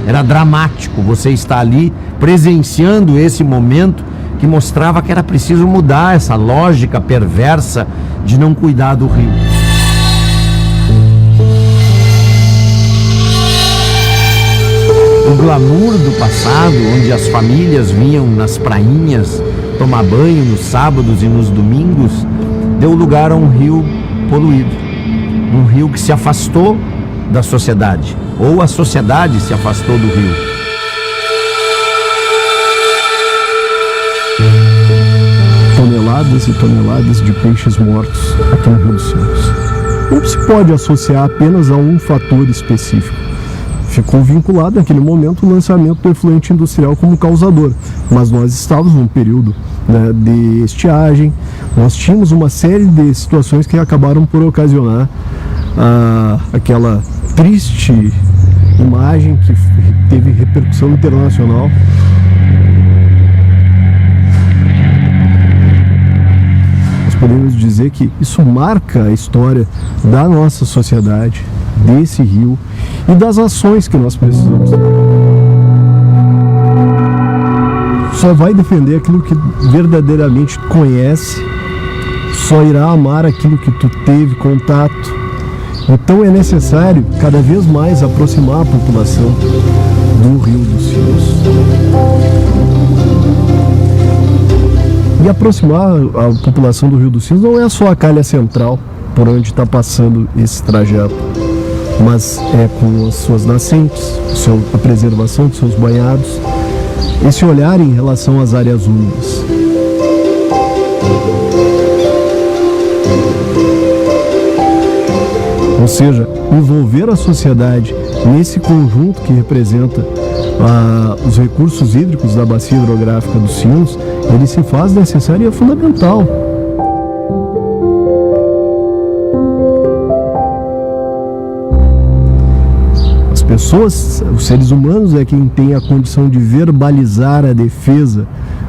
Era dramático você estar ali presenciando esse momento que mostrava que era preciso mudar essa lógica perversa de não cuidar do rio. O glamour do passado, onde as famílias vinham nas prainhas tomar banho nos sábados e nos domingos, deu lugar a um rio poluído. Um rio que se afastou da sociedade, ou a sociedade se afastou do rio. Toneladas e toneladas de peixes mortos aqui no Rio dos Sinos. Não se pode associar apenas a um fator específico. Ficou vinculado naquele momento o lançamento do efluente industrial como causador, mas nós estávamos num período, né, de estiagem, nós tínhamos uma série de situações que acabaram por ocasionar aquela triste imagem que teve repercussão internacional. Nós podemos dizer que isso marca a história da nossa sociedade, desse rio e das ações que nós precisamos. Só vai defender aquilo que verdadeiramente conhece, só irá amar aquilo que tu teve contato. Então é necessário cada vez mais aproximar a população do Rio dos Sinos. E aproximar a população do Rio dos Sinos não é só a calha central por onde está passando esse trajeto, mas é com as suas nascentes, a preservação de seus banhados, esse olhar em relação às áreas úmidas. Ou seja, envolver a sociedade nesse conjunto que representa os recursos hídricos da bacia hidrográfica dos Sinos, ele se faz necessário e é fundamental. As pessoas, os seres humanos é quem tem a condição de verbalizar a defesa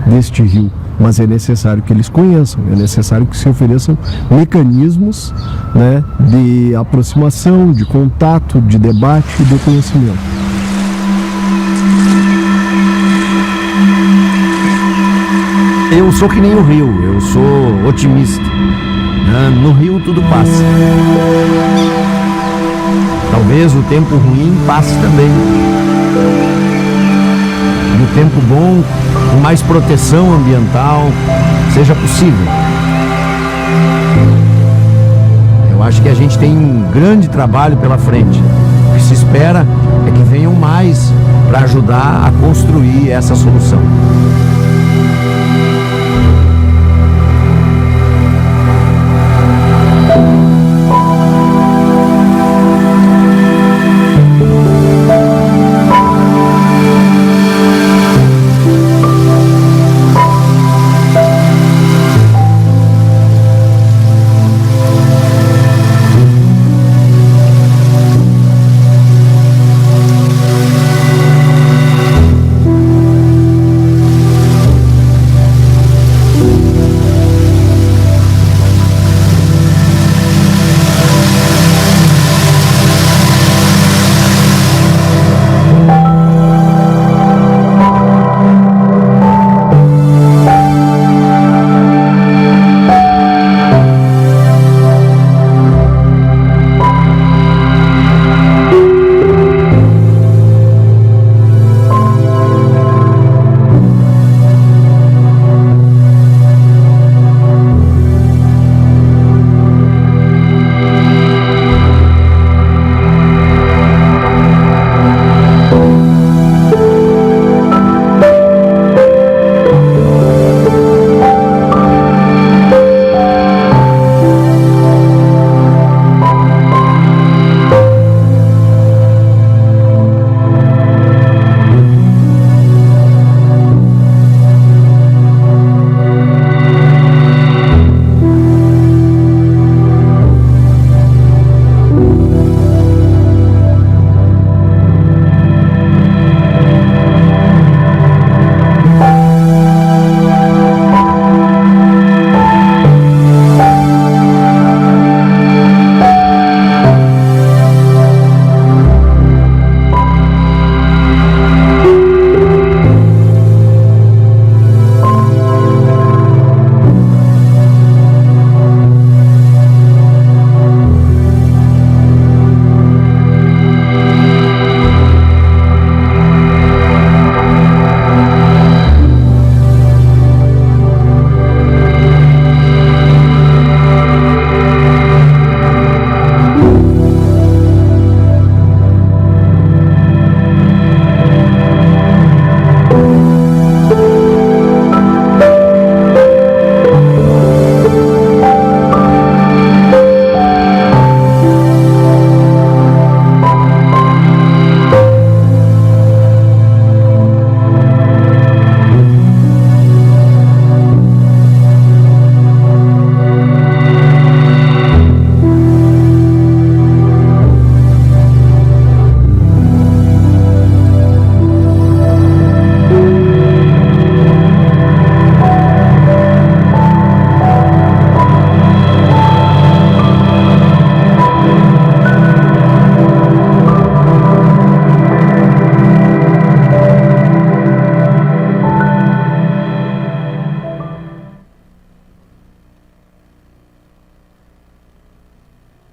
deste rio, mas é necessário que eles conheçam, é necessário que se ofereçam mecanismos, né, de aproximação, de contato, de debate e de conhecimento. Eu sou que nem o rio, eu sou otimista. No rio tudo passa. Talvez o tempo ruim passe também. E o tempo bom, com mais proteção ambiental, seja possível. Eu acho que a gente tem um grande trabalho pela frente. O que se espera é que venham mais para ajudar a construir essa solução.